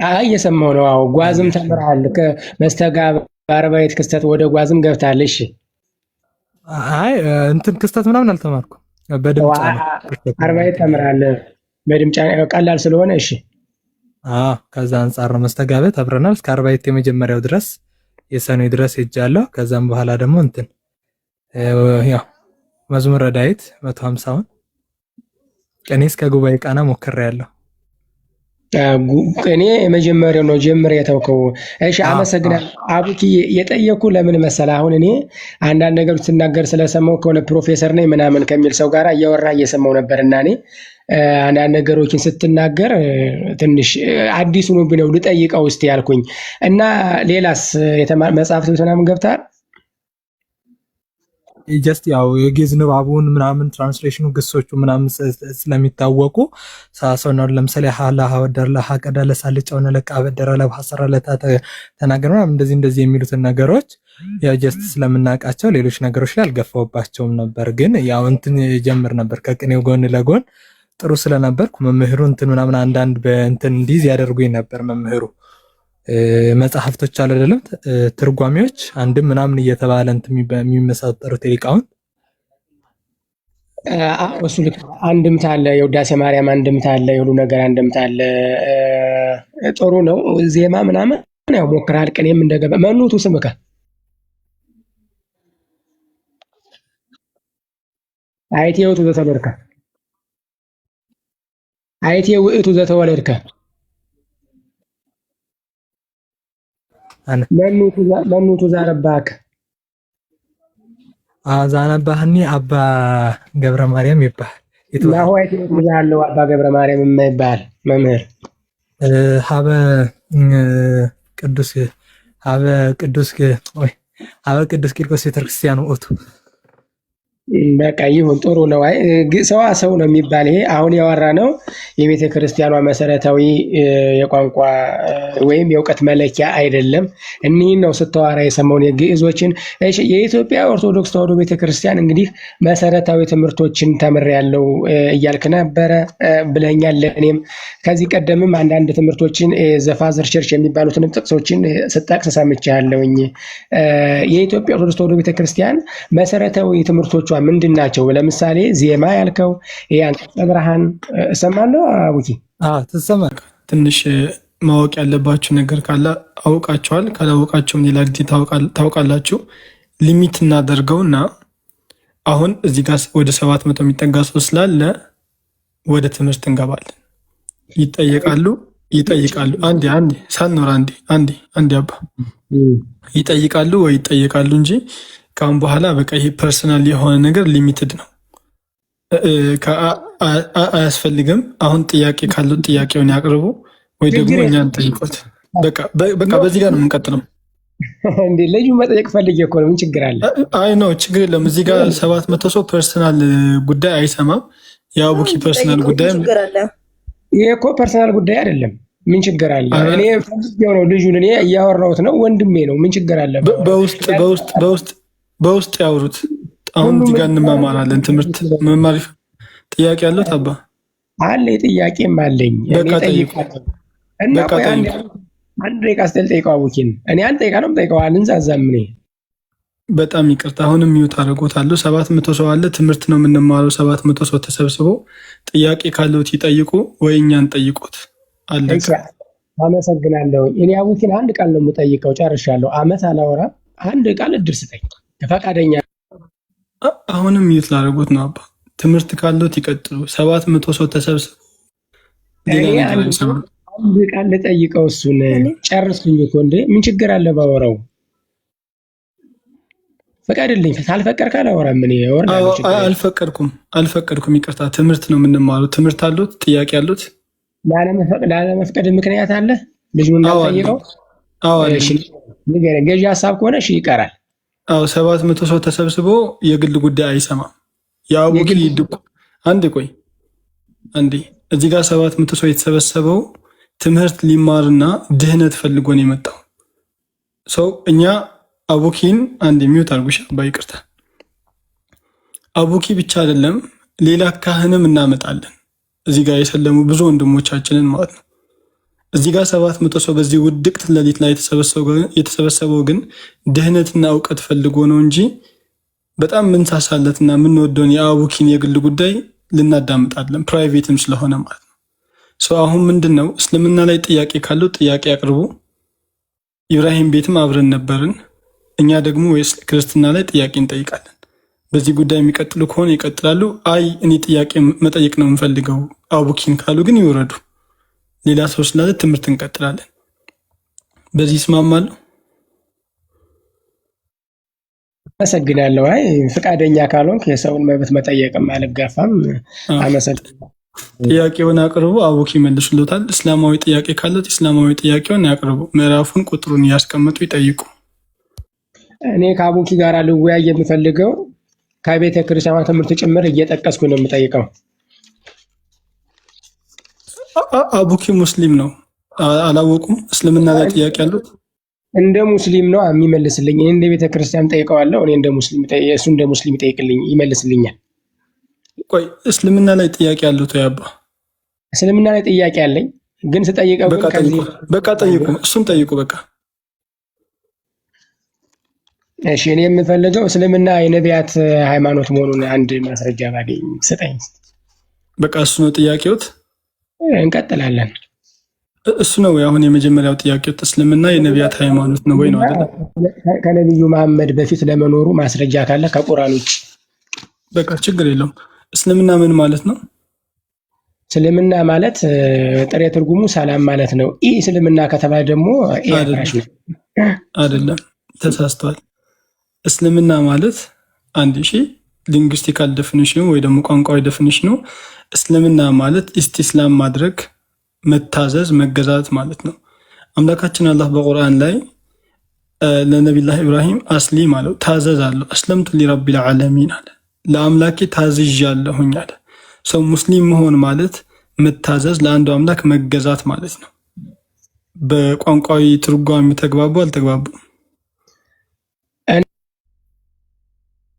አይ እየሰማሁ ነው። አዎ ጓዝም ተምረሃል። ከመስተጋብ አርባይት ክስተት ወደ ጓዝም ገብታል። እሺ አይ እንትን ክስተት ምናምን አልተማርኩም። በድምጫ ነው። አርባይት ተምረሃል በድምጫ ቀላል ስለሆነ። እሺ ከዛ አንጻር ነው መስተጋብእ ተብረናል። እስከ አርባይት የመጀመሪያው ድረስ የሰኔ ድረስ ሄጃለሁ። ከዛም በኋላ ደግሞ እንትን ያው መዝሙረ ዳዊት 150ውን ቅኔ እስከ ጉባኤ ቃና ሞክሬያለሁ። ቅኔ የመጀመሪያው ነው ጀምር የተውከው። እሺ አመሰግናለሁ አቡኪ። የጠየኩ ለምን መሰለህ አሁን እኔ አንዳንድ ነገሮች ስናገር ስለሰማው ከሆነ ፕሮፌሰር ነኝ ምናምን ከሚል ሰው ጋር እያወራ እየሰማው ነበርና እኔ አንዳንድ ነገሮችን ስትናገር ትንሽ አዲስ ነው ብለው ልጠይቀው እስቲ ያልኩኝ እና ሌላስ መጽሐፍት ምናምን ገብታል? ጀስት ያው የግዕዝ ንባቡን ምናምን ትራንስሌሽኑ ግሶቹ ምናምን ስለሚታወቁ ሳሰውና ለምሳሌ ሀላ ሀወደርላ ሀቀዳለ ሳልጫውና ለቃበደረ ለሐሰረ ለታ ተናገረ እንደዚህ የሚሉትን ነገሮች ያው ጀስት ስለምናውቃቸው ሌሎች ነገሮች ላይ አልገፋውባቸውም ነበር። ግን ያው እንትን ጀምር ነበር ከቅኔው ጎን ለጎን ጥሩ ስለነበርኩ መምህሩ እንትን ምናምን አንዳንድ በእንትን እንዲዝ ያደርጉኝ ነበር መምህሩ። መጽሐፍቶች አለ አይደለም ትርጓሜዎች አንድም ምናምን እየተባለ እንትን የሚመሳጠሩት ሊቃውንት እሱ ልክ አንድምታ አለ፣ የውዳሴ ማርያም አንድምታ አለ፣ የሁሉ ነገር አንድምታ አለ። ጥሩ ነው። ዜማ ምናምን ያው ሞክራል። ቅኔም እንደገባ መኑቱ ስምከ አይቴ ውእቱ ዘተወለድከ አይቴ ውእቱ ዘተወለድከ አነ መኑ ትዛረባክ አዛናባህኒ አባ ገብረ ማርያም ይባላል። ናሆይ ትዛለው አባ ገብረ ማርያም የማይባል መምህር ሀበ ቅዱስ ቂርቆስ ቤተክርስቲያን ወጡ። በቃ ይሁን ጥሩ ነው። አይ ሰው ነው የሚባል ይሄ አሁን ያወራ ነው የቤተ ክርስቲያኗ መሰረታዊ የቋንቋ ወይም የእውቀት መለኪያ አይደለም። እኒህን ነው ስተዋራ የሰማውን የግዕዞችን። እሺ የኢትዮጵያ ኦርቶዶክስ ተዋሕዶ ቤተ ክርስቲያን እንግዲህ መሰረታዊ ትምህርቶችን ተምሬያለሁ እያልክ ነበረ ብለኛል። እኔም ከዚህ ቀደምም አንዳንድ ትምህርቶችን ዘፋዘር ቸርች የሚባሉትን ጥቅሶችን ስጠቅስ ሰምቻለሁኝ። የኢትዮጵያ ኦርቶዶክስ ተዋሕዶ ቤተ ክርስቲያን መሰረታዊ ትምህርቶቿ ምንድን ናቸው? ለምሳሌ ዜማ ያልከው አንቀጸ ብርሃን እሰማለሁ። አቡኪ ትሰማል። ትንሽ ማወቅ ያለባችሁ ነገር ካለ አውቃችኋል፣ ካላወቃችሁም ሌላ ጊዜ ታውቃላችሁ። ሊሚት እናደርገውና አሁን እዚህ ጋር ወደ 700 የሚጠጋ ሰው ስላለ ወደ ትምህርት እንገባለን። ይጠይቃሉ። አንዴ ሳኖር አንዴ አባ ይጠይቃሉ ወይ ይጠይቃሉ እንጂ ካሁን በኋላ በቃ ይሄ ፐርሰናል የሆነ ነገር ሊሚትድ ነው፣ አያስፈልግም። አሁን ጥያቄ ካለው ጥያቄውን ያቅርቡ ወይ ደግሞ እኛን ጠይቁት። በቃ በዚህ ጋር ነው የምንቀጥለው። እንዴ ልጁ መጠየቅ ፈልጌ እኮ ነው። ምን ችግር አለ? አይ ነው ችግር የለም። እዚህ ጋር 700 ሰው ፐርሰናል ጉዳይ አይሰማም። የአቡኪ ፐርሰናል ጉዳይ ይሄ እኮ ፐርሰናል ጉዳይ አይደለም። ምን ችግር አለ? እኔ ፈልጌው ነው ልጁን እኔ እያወራሁት ነው። ወንድሜ ነው። ምን ችግር አለ? በውስጥ ያውሩት። አሁን እዚህ ጋር እንማማራለን። ትምህርት መማር ጥያቄ ያለው አባ አለ። ጥያቄም አለኝ። በቃ ጠይቁ። አንድ ደቂቃ ስትል ጠይቀው አቡኪን። እኔ አልጠይቃለሁ ጠይቀው አልንዛዛም። እኔ በጣም ይቅርታ። አሁንም ሚውት አድርጎታለሁ። 700 ሰው አለ። ትምህርት ነው የምንማረው። 700 ሰው ተሰብስበው ጥያቄ ካለውት ይጠይቁ ወይ እኛን ጠይቁት። አለቀ። አመሰግናለሁ። እኔ አቡኪን አንድ ቃል ነው የምጠይቀው። ጨርሻለሁ። አመት አላወራም። አንድ ቃል እድል ስጠኝ። ፈቃደኛ አሁንም ሚውት ላደርጎት ነው አባ። ትምህርት ካለውት ይቀጥሉ። 700 ሰው ተሰብስበው አንድ ቃል ልጠይቀው። እሱን ጨርስኩኝ እኮ እንዴ ምን ችግር አለ ባወራው? ፈቃድልኝ። ካልፈቀድክ አላወራም። ምን አልፈቀድኩም። ይቅርታ። ትምህርት ነው የምንማረው። ትምህርት አሉት። ጥያቄ አሉት። ላለመፍቀድ ምክንያት አለ? ልጁን እንዳትጠይቀው? እሺ ንገረኝ። ገዢ ሀሳብ ከሆነ እሺ ይቀራል። 700 ሰው ተሰብስቦ የግል ጉዳይ አይሰማም። የአቡኪ ይድቁ። አንዴ እዚህ ጋር 700 ሰው የተሰበሰበው ትምህርት ሊማርና ድህነት ፈልጎ ነው የመጣው ሰው። እኛ አቡኪን አንዴ ሚውት አድርጉሽ አባ። ይቅርታ። አቡኪ ብቻ አይደለም ሌላ ካህንም እናመጣለን። እዚህ ጋር የሰለሙ ብዙ ወንድሞቻችንን ማለት ነው። እዚህ ጋር 700 ሰው በዚህ ውድቅት ሌሊት ላይ የተሰበሰበው ግን ድህነትና እውቀት ፈልጎ ነው እንጂ በጣም ምንሳሳለትና የምንወደውን የአቡኪን የግል ጉዳይ ልናዳምጣለን፣ ፕራይቬትም ስለሆነ ማለት ነው። ሰው አሁን ምንድነው እስልምና ላይ ጥያቄ ካለው ጥያቄ አቅርቡ። ኢብራሂም ቤትም አብረን ነበርን። እኛ ደግሞ ወይስ ክርስትና ላይ ጥያቄ እንጠይቃለን። በዚህ ጉዳይ የሚቀጥሉ ከሆነ ይቀጥላሉ። አይ እኔ ጥያቄ መጠየቅ ነው የምፈልገው አቡኪን ካሉ ግን ይውረዱ። ሌላ ሰው ስላለ ትምህርት እንቀጥላለን። በዚህ ይስማማሉ? አመሰግናለሁ። አይ ፈቃደኛ ካልሆንክ የሰውን መብት መጠየቅም አልጋፋም። አመሰግናለሁ። ጥያቄውን አቅርቡ። አቡኪ መልሱልዎታል። እስላማዊ ጥያቄ ካለት እስላማዊ ጥያቄውን ያቅርቡ። ምዕራፉን ቁጥሩን እያስቀመጡ ይጠይቁ። እኔ ከአቡኪ ጋር ልወያይ የምፈልገው ከቤተ ክርስቲያኗ ትምህርት ጭምር እየጠቀስኩ ነው የምጠይቀው። አቡኪ ሙስሊም ነው አላወቁም? እስልምና ላይ ጥያቄ አሉት? እንደ ሙስሊም ነው የሚመልስልኝ። እኔ እንደ ቤተ ክርስቲያን ጠይቀዋለሁ። እኔ እንደ ሙስሊም እሱ እንደ ሙስሊም ይጠይቅልኝ ይመልስልኛል። ቆይ እስልምና ላይ ጥያቄ አሉት ወይ አባ? እስልምና ላይ ጥያቄ አለኝ፣ ግን ስጠይቀው ግን ከዚህ በቃ ጠይቁ፣ እሱን ጠይቁ በቃ። እሺ እኔ የምፈልገው እስልምና የነቢያት ሃይማኖት መሆኑን አንድ ማስረጃ ባገኝ ስጠኝ። በቃ እሱ ነው ጥያቄዎት? እንቀጥላለን። እሱ ነው አሁን የመጀመሪያው ጥያቄዎት። እስልምና የነቢያት ሃይማኖት ነው ወይ ነው አይደል? ከነቢዩ መሐመድ በፊት ለመኖሩ ማስረጃ ካለ ከቁርአን ውጭ። በቃ ችግር የለውም። እስልምና ምን ማለት ነው? እስልምና ማለት ጥሬ ትርጉሙ ሰላም ማለት ነው። እስልምና ከተባለ ደግሞ አይደለም፣ ተሳስቷል። እስልምና ማለት አንድ ሊንግዊስቲካል ዴፊኒሽኑ ወይ ደግሞ ቋንቋዊ ዴፊኒሽኑ እስልምና ማለት ኢስቲስላም ማድረግ፣ መታዘዝ፣ መገዛት ማለት ነው። አምላካችን አላህ በቁርአን ላይ ለነቢዩላህ ኢብራሂም አስሊም አለው፣ ታዘዝ አለው። አስለምቱ ሊረቢል ዓለሚን አለ፣ ለአምላኬ ታዝዣለሁኝ አለ። ሰው ሙስሊም መሆን ማለት መታዘዝ፣ ለአንዱ አምላክ መገዛት ማለት ነው። በቋንቋዊ ትርጓሜ ተግባቡ አልተግባቡ?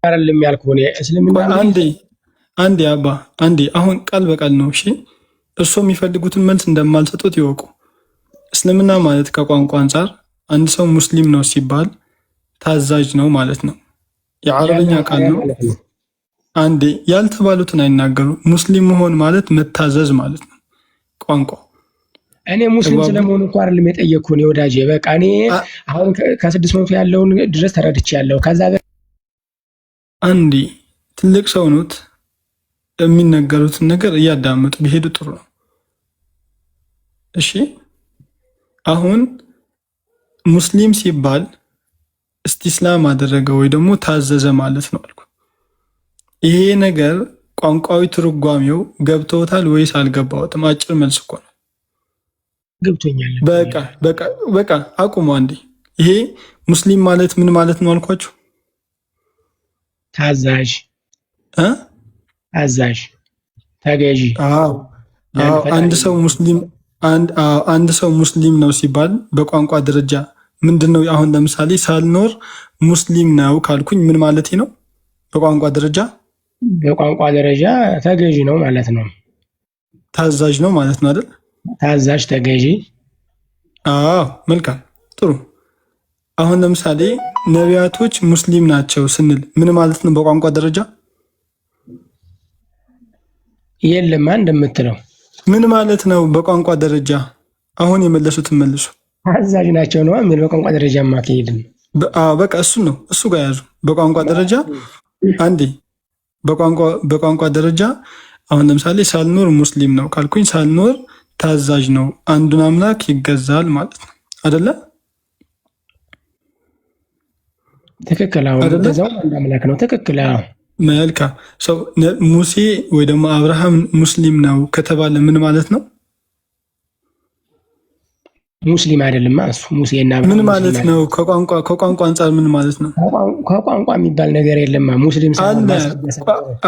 አይደለም ያልኩህ እኔ እስልምና አንዴ አባ አንዴ፣ አሁን ቃል በቃል ነው። እሺ እርሶ የሚፈልጉትን መልስ እንደማልሰጡት ይወቁ። እስልምና ማለት ከቋንቋ አንጻር አንድ ሰው ሙስሊም ነው ሲባል ታዛዥ ነው ማለት ነው። የአረብኛ ቃል ነው። አንዴ ያልተባሉትን አይናገሩ። ሙስሊም መሆን ማለት መታዘዝ ማለት ነው ቋንቋ። እኔ ሙስሊም ስለመሆኑ እኮ አይደለም የጠየቅኩህ እኔ ወዳጄ። በቃ እኔ አሁን ከ600 ያለውን ድረስ ተረድቻለሁ። ከዛ አንዴ ትልቅ ሰው ኖት፣ የሚነገሩትን ነገር እያዳመጡ ቢሄዱ ጥሩ ነው። እሺ አሁን ሙስሊም ሲባል እስቲስላም አደረገ ወይ ደግሞ ታዘዘ ማለት ነው አልኩ። ይሄ ነገር ቋንቋዊ ትርጓሜው ገብቶታል ወይስ አልገባዎትም? አጭር መልስ እኮ ነው። ገብቶኛል። በቃ አቁሙ አንዴ። ይሄ ሙስሊም ማለት ምን ማለት ነው አልኳችሁ? ታዛዥ አዛዥ ተገዢ። አንድ ሰው ሙስሊም ነው ሲባል በቋንቋ ደረጃ ምንድን ነው? አሁን ለምሳሌ ሳልኖር ሙስሊም ነው ካልኩኝ ምን ማለት ነው? በቋንቋ ደረጃ ተገዢ ነው ማለት ነው። ታዛዥ ነው ማለት ነው አይደል? ታዛዥ ተገዢ። መልካም ጥሩ። አሁን ለምሳሌ ነቢያቶች ሙስሊም ናቸው ስንል ምን ማለት ነው በቋንቋ ደረጃ? የለማ እንደምትለው ምን ማለት ነው በቋንቋ ደረጃ? አሁን የመለሱትን መልሱ። ታዛዥ ናቸው ነው ምን በቋንቋ ደረጃ ማከይድም። በቃ እሱ ነው፣ እሱ ጋር ያዙ። በቋንቋ ደረጃ አንዴ በቋንቋ ደረጃ አሁን ለምሳሌ ሳልኖር ሙስሊም ነው ካልኩኝ ሳልኖር ታዛዥ ነው፣ አንዱን አምላክ ይገዛል ማለት ነው አይደለ? ትክክል። አሁን እንደዛው አንድ አምላክ ነው። ትክክል። መልካም ሰው ሙሴ ወይ ደግሞ አብርሃም ሙስሊም ነው ከተባለ ምን ማለት ነው? ሙስሊም አይደለም እሱ። ሙሴና ምን ማለት ነው? ከቋንቋ አንጻር ምን ማለት ነው? ከቋንቋ የሚባል ነገር የለም። ሙስሊም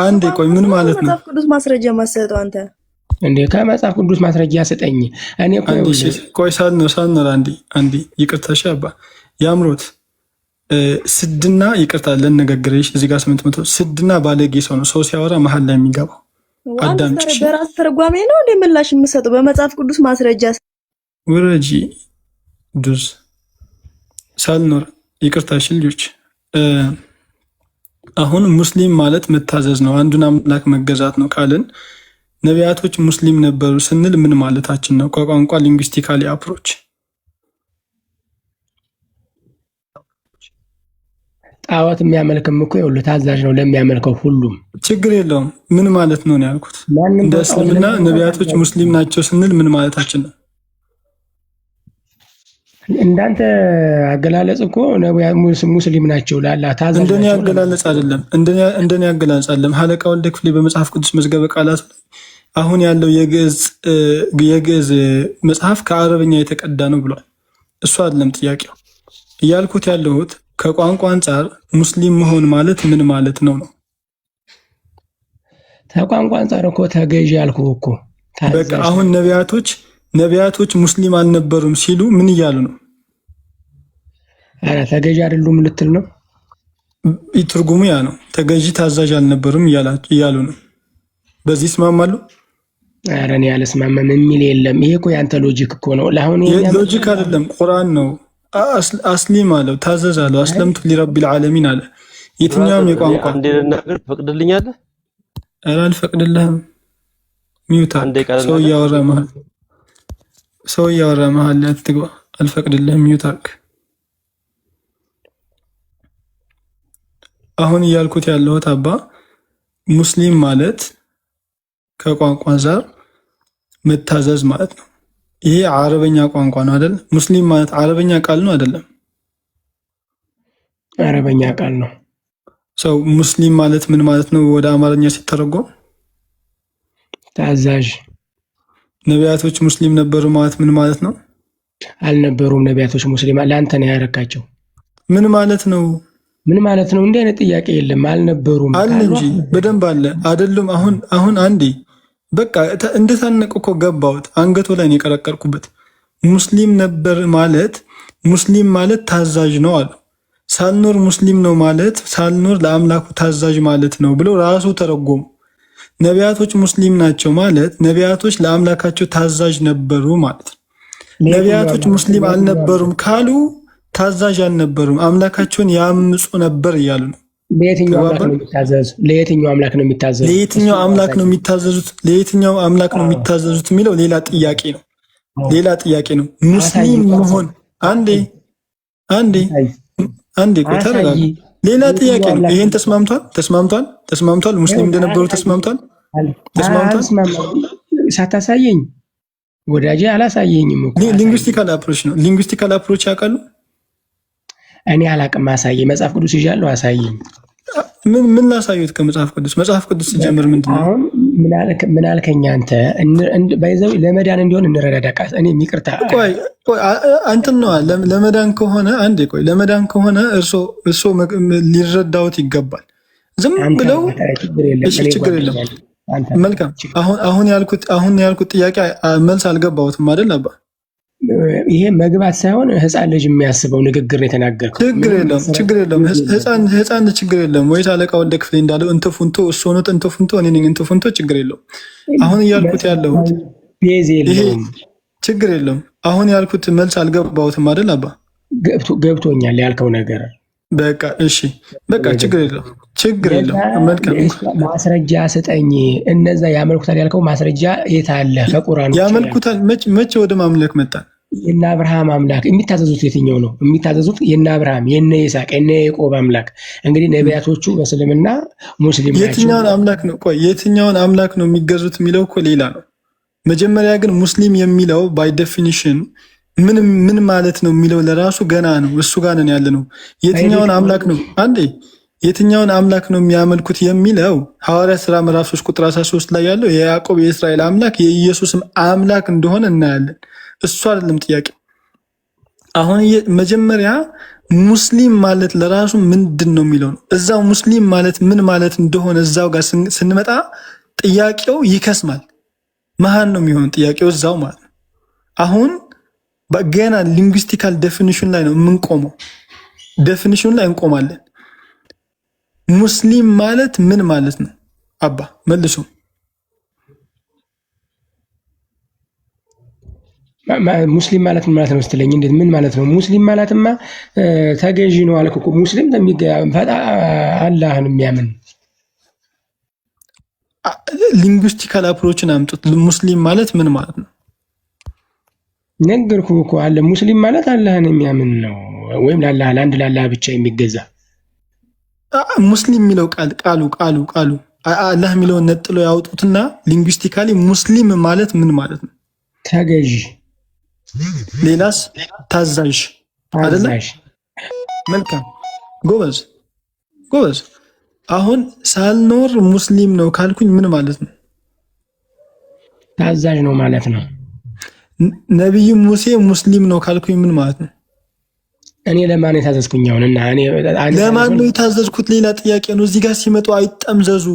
አንዴ ቆይ፣ ምን ማለት ነው? ከመጽሐፍ ቅዱስ ማስረጃ ማሰጠው አንተ እንዴ? ከመጽሐፍ ቅዱስ ማስረጃ ሰጠኝ። እኔ ቆይ ሳልኖር አንዴ ይቅርታ ሻባ ያምሮት ስድና ይቅርታ ለነገግረሽ እዚህ ጋር 800 ስድና ባለጌ ሰው ነው ሰው ሲያወራ መሀል ላይ የሚገባው። አዳምጪ። በራስ ተርጓሜ ነው እንደ ምላሽ የምሰጠው በመጽሐፍ ቅዱስ ማስረጃ ወረጂ ዱዝ ሳልኖር ይቅርታ እሺ ልጆች። አሁን ሙስሊም ማለት መታዘዝ ነው፣ አንዱን አምላክ መገዛት ነው ካልን ነቢያቶች ሙስሊም ነበሩ ስንል ምን ማለታችን ነው? ከቋንቋ ሊንግዊስቲካሊ አፕሮች ጣዖት የሚያመልክም እኮ ይኸውልህ ታዛዥ ነው ለሚያመልከው ሁሉም። ችግር የለውም። ምን ማለት ነው ያልኩት? እንደ እስልምና ነቢያቶች ሙስሊም ናቸው ስንል ምን ማለታችን ነው? እንዳንተ አገላለጽ እኮ ሙስሊም ናቸው ላላ ታዛዥ። እንደኔ አገላለጽ አይደለም፣ እንደኔ አገላለጽ አይደለም። ሀለቃ ወልደ ክፍሌ በመጽሐፍ ቅዱስ መዝገበ ቃላት አሁን ያለው የግዕዝ መጽሐፍ ከአረብኛ የተቀዳ ነው ብሏል። እሱ አይደለም ጥያቄው። እያልኩት ያለሁት ከቋንቋ አንጻር ሙስሊም መሆን ማለት ምን ማለት ነው ነው። ከቋንቋ አንጻር እኮ ተገዢ ያልኩህ እኮ። በቃ አሁን ነቢያቶች ሙስሊም አልነበሩም ሲሉ ምን እያሉ ነው? ኧረ ተገዢ አይደሉም ልትል ነው? ትርጉሙ ያ ነው። ተገዢ ታዛዥ አልነበሩም እያሉ ነው። በዚህ ይስማማሉ? ኧረ እኔ አልስማማም የሚል የለም። ይሄ እኮ ያንተ ሎጂክ እኮ ነው። ለአሁን ሎጂክ አይደለም፣ ቁርአን ነው። አስሊም አለው፣ ታዘዝ አለው። አስለምቱ ሊረቢል ዓለሚን አለ። የትኛውም የቋንቋ እንዴ ልናገር ትፈቅድልኛለህ? ኧረ አልፈቅድልህም። ሚውታ ሰው እያወራ መሀል ላይ አትግባ። አልፈቅድልህም። ሚውት አድርግ። አሁን እያልኩት ያለሁት አባ ሙስሊም ማለት ከቋንቋ አንፃር መታዘዝ ማለት ነው። ይሄ አረበኛ ቋንቋ ነው አይደል? ሙስሊም ማለት አረበኛ ቃል ነው አይደለም? አረበኛ ቃል ነው። ሰው ሙስሊም ማለት ምን ማለት ነው? ወደ አማርኛ ሲተረጎም ታዛዥ። ነቢያቶች ሙስሊም ነበሩ ማለት ምን ማለት ነው? አልነበሩም ነቢያቶች ሙስሊም። ለአንተ ነው ያረካቸው። ምን ማለት ነው? ምን ማለት ነው? እንዲህ አይነት ጥያቄ የለም። አልነበሩም አለ እንጂ በደንብ አለ አይደለም? አሁን አንዴ በቃ እንደታነቁ እኮ ገባሁት። አንገቱ ላይ ነው የቀረቀርኩበት። ሙስሊም ነበር ማለት ሙስሊም ማለት ታዛዥ ነው አሉ። ሳልኖር ሙስሊም ነው ማለት ሳልኖር ለአምላኩ ታዛዥ ማለት ነው ብሎ ራሱ ተረጎሙ። ነቢያቶች ሙስሊም ናቸው ማለት ነቢያቶች ለአምላካቸው ታዛዥ ነበሩ ማለት ነው። ነቢያቶች ሙስሊም አልነበሩም ካሉ ታዛዥ አልነበሩም፣ አምላካቸውን ያምፁ ነበር እያሉ ነው። ለየትኛው አምላክ ነው የሚታዘዙት? ለየትኛው አምላክ ነው የሚታዘዙት? ለየትኛው አምላክ ነው የሚታዘዙት? ለየትኛው አምላክ ነው የሚታዘዙት የሚለው ሌላ ጥያቄ ነው። ሌላ ጥያቄ ነው። ሙስሊም መሆን አንዴ ቆይ ተረጋጋ። ሌላ ጥያቄ ነው። ይሄን ተስማምቷል። ሙስሊም እንደነበሩ ተስማምቷል። ሳታሳየኝ ወዳጄ አላሳየኝም እኮ። ሊንጉስቲካል አፕሮች ነው። ሊንጉስቲካል አፕሮች ያውቃሉ? እኔ አላቅም። አሳየኝ። መጽሐፍ ቅዱስ ይዣለሁ፣ አሳየኝ። ምን ላሳዩት? ከመጽሐፍ ቅዱስ መጽሐፍ ቅዱስ ሲጀምር ምንድን ነው? አሁን ምን አልከኝ አንተ? ባይዘው ለመዳን እንዲሆን እንረዳዳ። እኔ ይቅርታ ቆይ አንተን ነዋ። ለመዳን ከሆነ አንዴ ቆይ፣ ለመዳን ከሆነ እርሶ ሊረዳውት ይገባል። ዝም ብለው እሺ፣ ችግር የለም። መልካም። አሁን ያልኩት ጥያቄ መልስ አልገባሁትም አይደል አባ? ይሄ መግባት ሳይሆን ህፃን ልጅ የሚያስበው ንግግር ነው የተናገርከው። ችግር የለም። ህፃን ችግር የለም። ወይስ አለቃ ወልደ ክፍሌ እንዳለው እንትፉንቶ እሱ ነው እንትፉንቶ እኔ ነኝ እንትፉንቶ። ችግር የለም። አሁን እያልኩት ያለሁት ይሄ ችግር የለም። አሁን ያልኩት መልስ አልገባሁትም አይደል አባ? ገብቶኛል ያልከው ነገር። በቃ እሺ፣ በቃ ችግር የለም። መልካም ማስረጃ ስጠኝ። እነዛ ያመልኩታል ያልከው ማስረጃ የት አለ? ከቁርአን ያመልኩታል። መቼ ወደ ማምለክ መጣን? የእነ አብርሃም አምላክ የሚታዘዙት የትኛው ነው? የሚታዘዙት የእነ አብርሃም፣ የእነ ይስሐቅ፣ የእነ ያዕቆብ አምላክ። እንግዲህ ነቢያቶቹ በእስልምና ሙስሊም ናቸው። የትኛውን አምላክ ነው? ቆይ የትኛውን አምላክ ነው የሚገዙት የሚለው እኮ ሌላ ነው። መጀመሪያ ግን ሙስሊም የሚለው ባይ ዴፊኒሽን ምን ማለት ነው የሚለው ለራሱ ገና ነው። እሱ ጋር ነን ያለ ነው። የትኛውን አምላክ ነው የትኛውን አምላክ ነው የሚያመልኩት የሚለው ሐዋርያት ሥራ ምዕራፍ 3 ቁጥር 13 ላይ ያለው የያዕቆብ የእስራኤል አምላክ የኢየሱስም አምላክ እንደሆነ እናያለን። እሱ አይደለም ጥያቄ። አሁን መጀመሪያ ሙስሊም ማለት ለራሱ ምንድን ነው የሚለው ነው። እዛው ሙስሊም ማለት ምን ማለት እንደሆነ እዛው ጋር ስንመጣ ጥያቄው ይከስማል። መሀን ነው የሚሆን ጥያቄው እዛው ማለት ነው። አሁን ገና ሊንጉስቲካል ዴፊኒሽን ላይ ነው የምንቆመው። ዴፊኒሽን ላይ እንቆማለን። ሙስሊም ማለት ምን ማለት ነው አባ? መልሱ። ሙስሊም ማለት ምን ማለት ነው ስትለኝ፣ እንዴት ምን ማለት ነው? ሙስሊም ማለትማ ተገዢ ነው አልክ እኮ። ሙስሊም አላህን የሚያምን ሊንጉስቲካል አፕሮችን አምጡት። ሙስሊም ማለት ምን ማለት ነው? ነገርኩህ እኮ አለ። ሙስሊም ማለት አላህን የሚያምን ነው፣ ወይም ለአንድ ለአላህ ብቻ የሚገዛ። ሙስሊም የሚለው ቃሉ አላህ የሚለውን ነጥሎ ያውጡትና ሊንጉስቲካሊ ሙስሊም ማለት ምን ማለት ነው? ተገዢ። ሌላስ? ታዛዥ አይደለ? መልካም ጎበዝ። አሁን ሳልኖር ሙስሊም ነው ካልኩኝ ምን ማለት ነው? ታዛዥ ነው ማለት ነው። ነቢዩ ሙሴ ሙስሊም ነው ካልኩኝ ምን ማለት ነው? እኔ ለማን የታዘዝኩኝ? አሁንና እኔ ለማን ነው የታዘዝኩት? ሌላ ጥያቄ ነው። እዚህ ጋር ሲመጡ አይጠምዘዙ።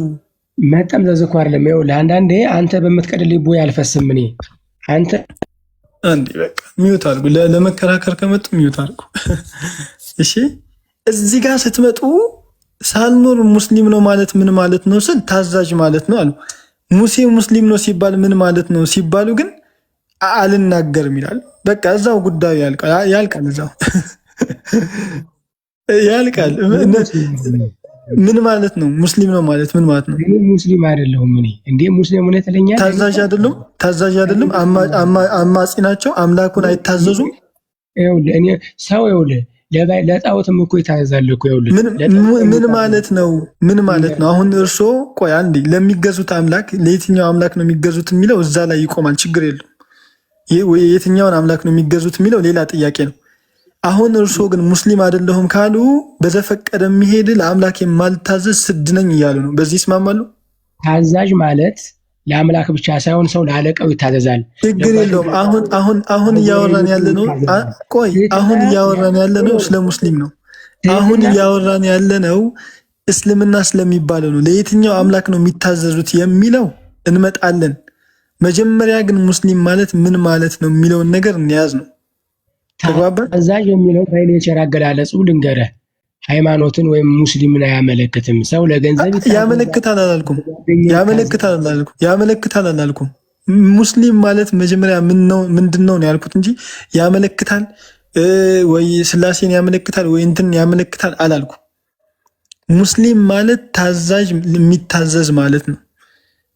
መጠምዘዝ እኮ አይደለም። ይኸውልህ አንዳንዴ አንተ በምትቀድልኝ ቦይ አልፈስም። እኔ አንተ አንዴ በቃ ሚውት አድርጉ። ለመከራከር ከመጡ ሚውት አድርጉ። እሺ፣ እዚህ ጋር ስትመጡ ሳልኖር ሙስሊም ነው ማለት ምን ማለት ነው ስል ታዛዥ ማለት ነው አሉ። ሙሴ ሙስሊም ነው ሲባል ምን ማለት ነው ሲባሉ ግን አልናገርም ይላል። በቃ እዛው ጉዳዩ ያልቃል። እዛው ያልቃል። ምን ማለት ነው ሙስሊም ነው ማለት ምን ማለት ነው? ሙስሊም አይደለሁም እኔ። እንዴ ሙስሊም ሆነ ተለኛ ታዛዥ አይደለም። አማጺ ናቸው። አምላኩን አይታዘዙም። ይኸውልህ እኔ ሰው ይኸውልህ ለጣዖትም እኮ ይታዘዛል እኮ። ይኸውልህ ምን ማለት ነው? ምን ማለት ነው? አሁን እርሶ ቆይ አንዴ ለሚገዙት አምላክ ለየትኛው አምላክ ነው የሚገዙት የሚለው እዛ ላይ ይቆማል። ችግር የለም። የትኛውን አምላክ ነው የሚገዙት የሚለው ሌላ ጥያቄ ነው። አሁን እርሶ ግን ሙስሊም አይደለሁም ካሉ በዘፈቀደ የሚሄድ ለአምላክ የማልታዘዝ ስድ ነኝ እያሉ ነው። በዚህ ይስማማሉ? ታዛዥ ማለት ለአምላክ ብቻ ሳይሆን ሰው ለአለቃው ይታዘዛል። ችግር የለውም። አሁን እያወራን ያለ ነው። ቆይ አሁን እያወራን ያለ ነው ስለ ሙስሊም ነው። አሁን እያወራን ያለ ነው እስልምና ስለሚባለው ነው። ለየትኛው አምላክ ነው የሚታዘዙት የሚለው እንመጣለን። መጀመሪያ ግን ሙስሊም ማለት ምን ማለት ነው የሚለውን ነገር እንያዝ ነው። ተግባባን? ታዛዥ የሚለው በኔቸር አገላለጹ ልንገርህ፣ ሃይማኖትን ወይም ሙስሊምን አያመለክትም። ሰው ለገንዘብ ያመለክታል አላልኩም። ያመለክታል አላልኩም። ሙስሊም ማለት መጀመሪያ ምንድን ነው ያልኩት እንጂ ያመለክታል ወይ ስላሴን ያመለክታል ወይ እንትን ያመለክታል አላልኩም። ሙስሊም ማለት ታዛዥ የሚታዘዝ ማለት ነው።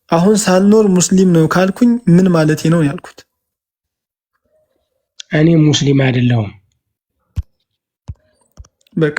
አሁን ሳልኖር ሙስሊም ነው ካልኩኝ ምን ማለት ነው ያልኩት። እኔ ሙስሊም አይደለሁም። በቃ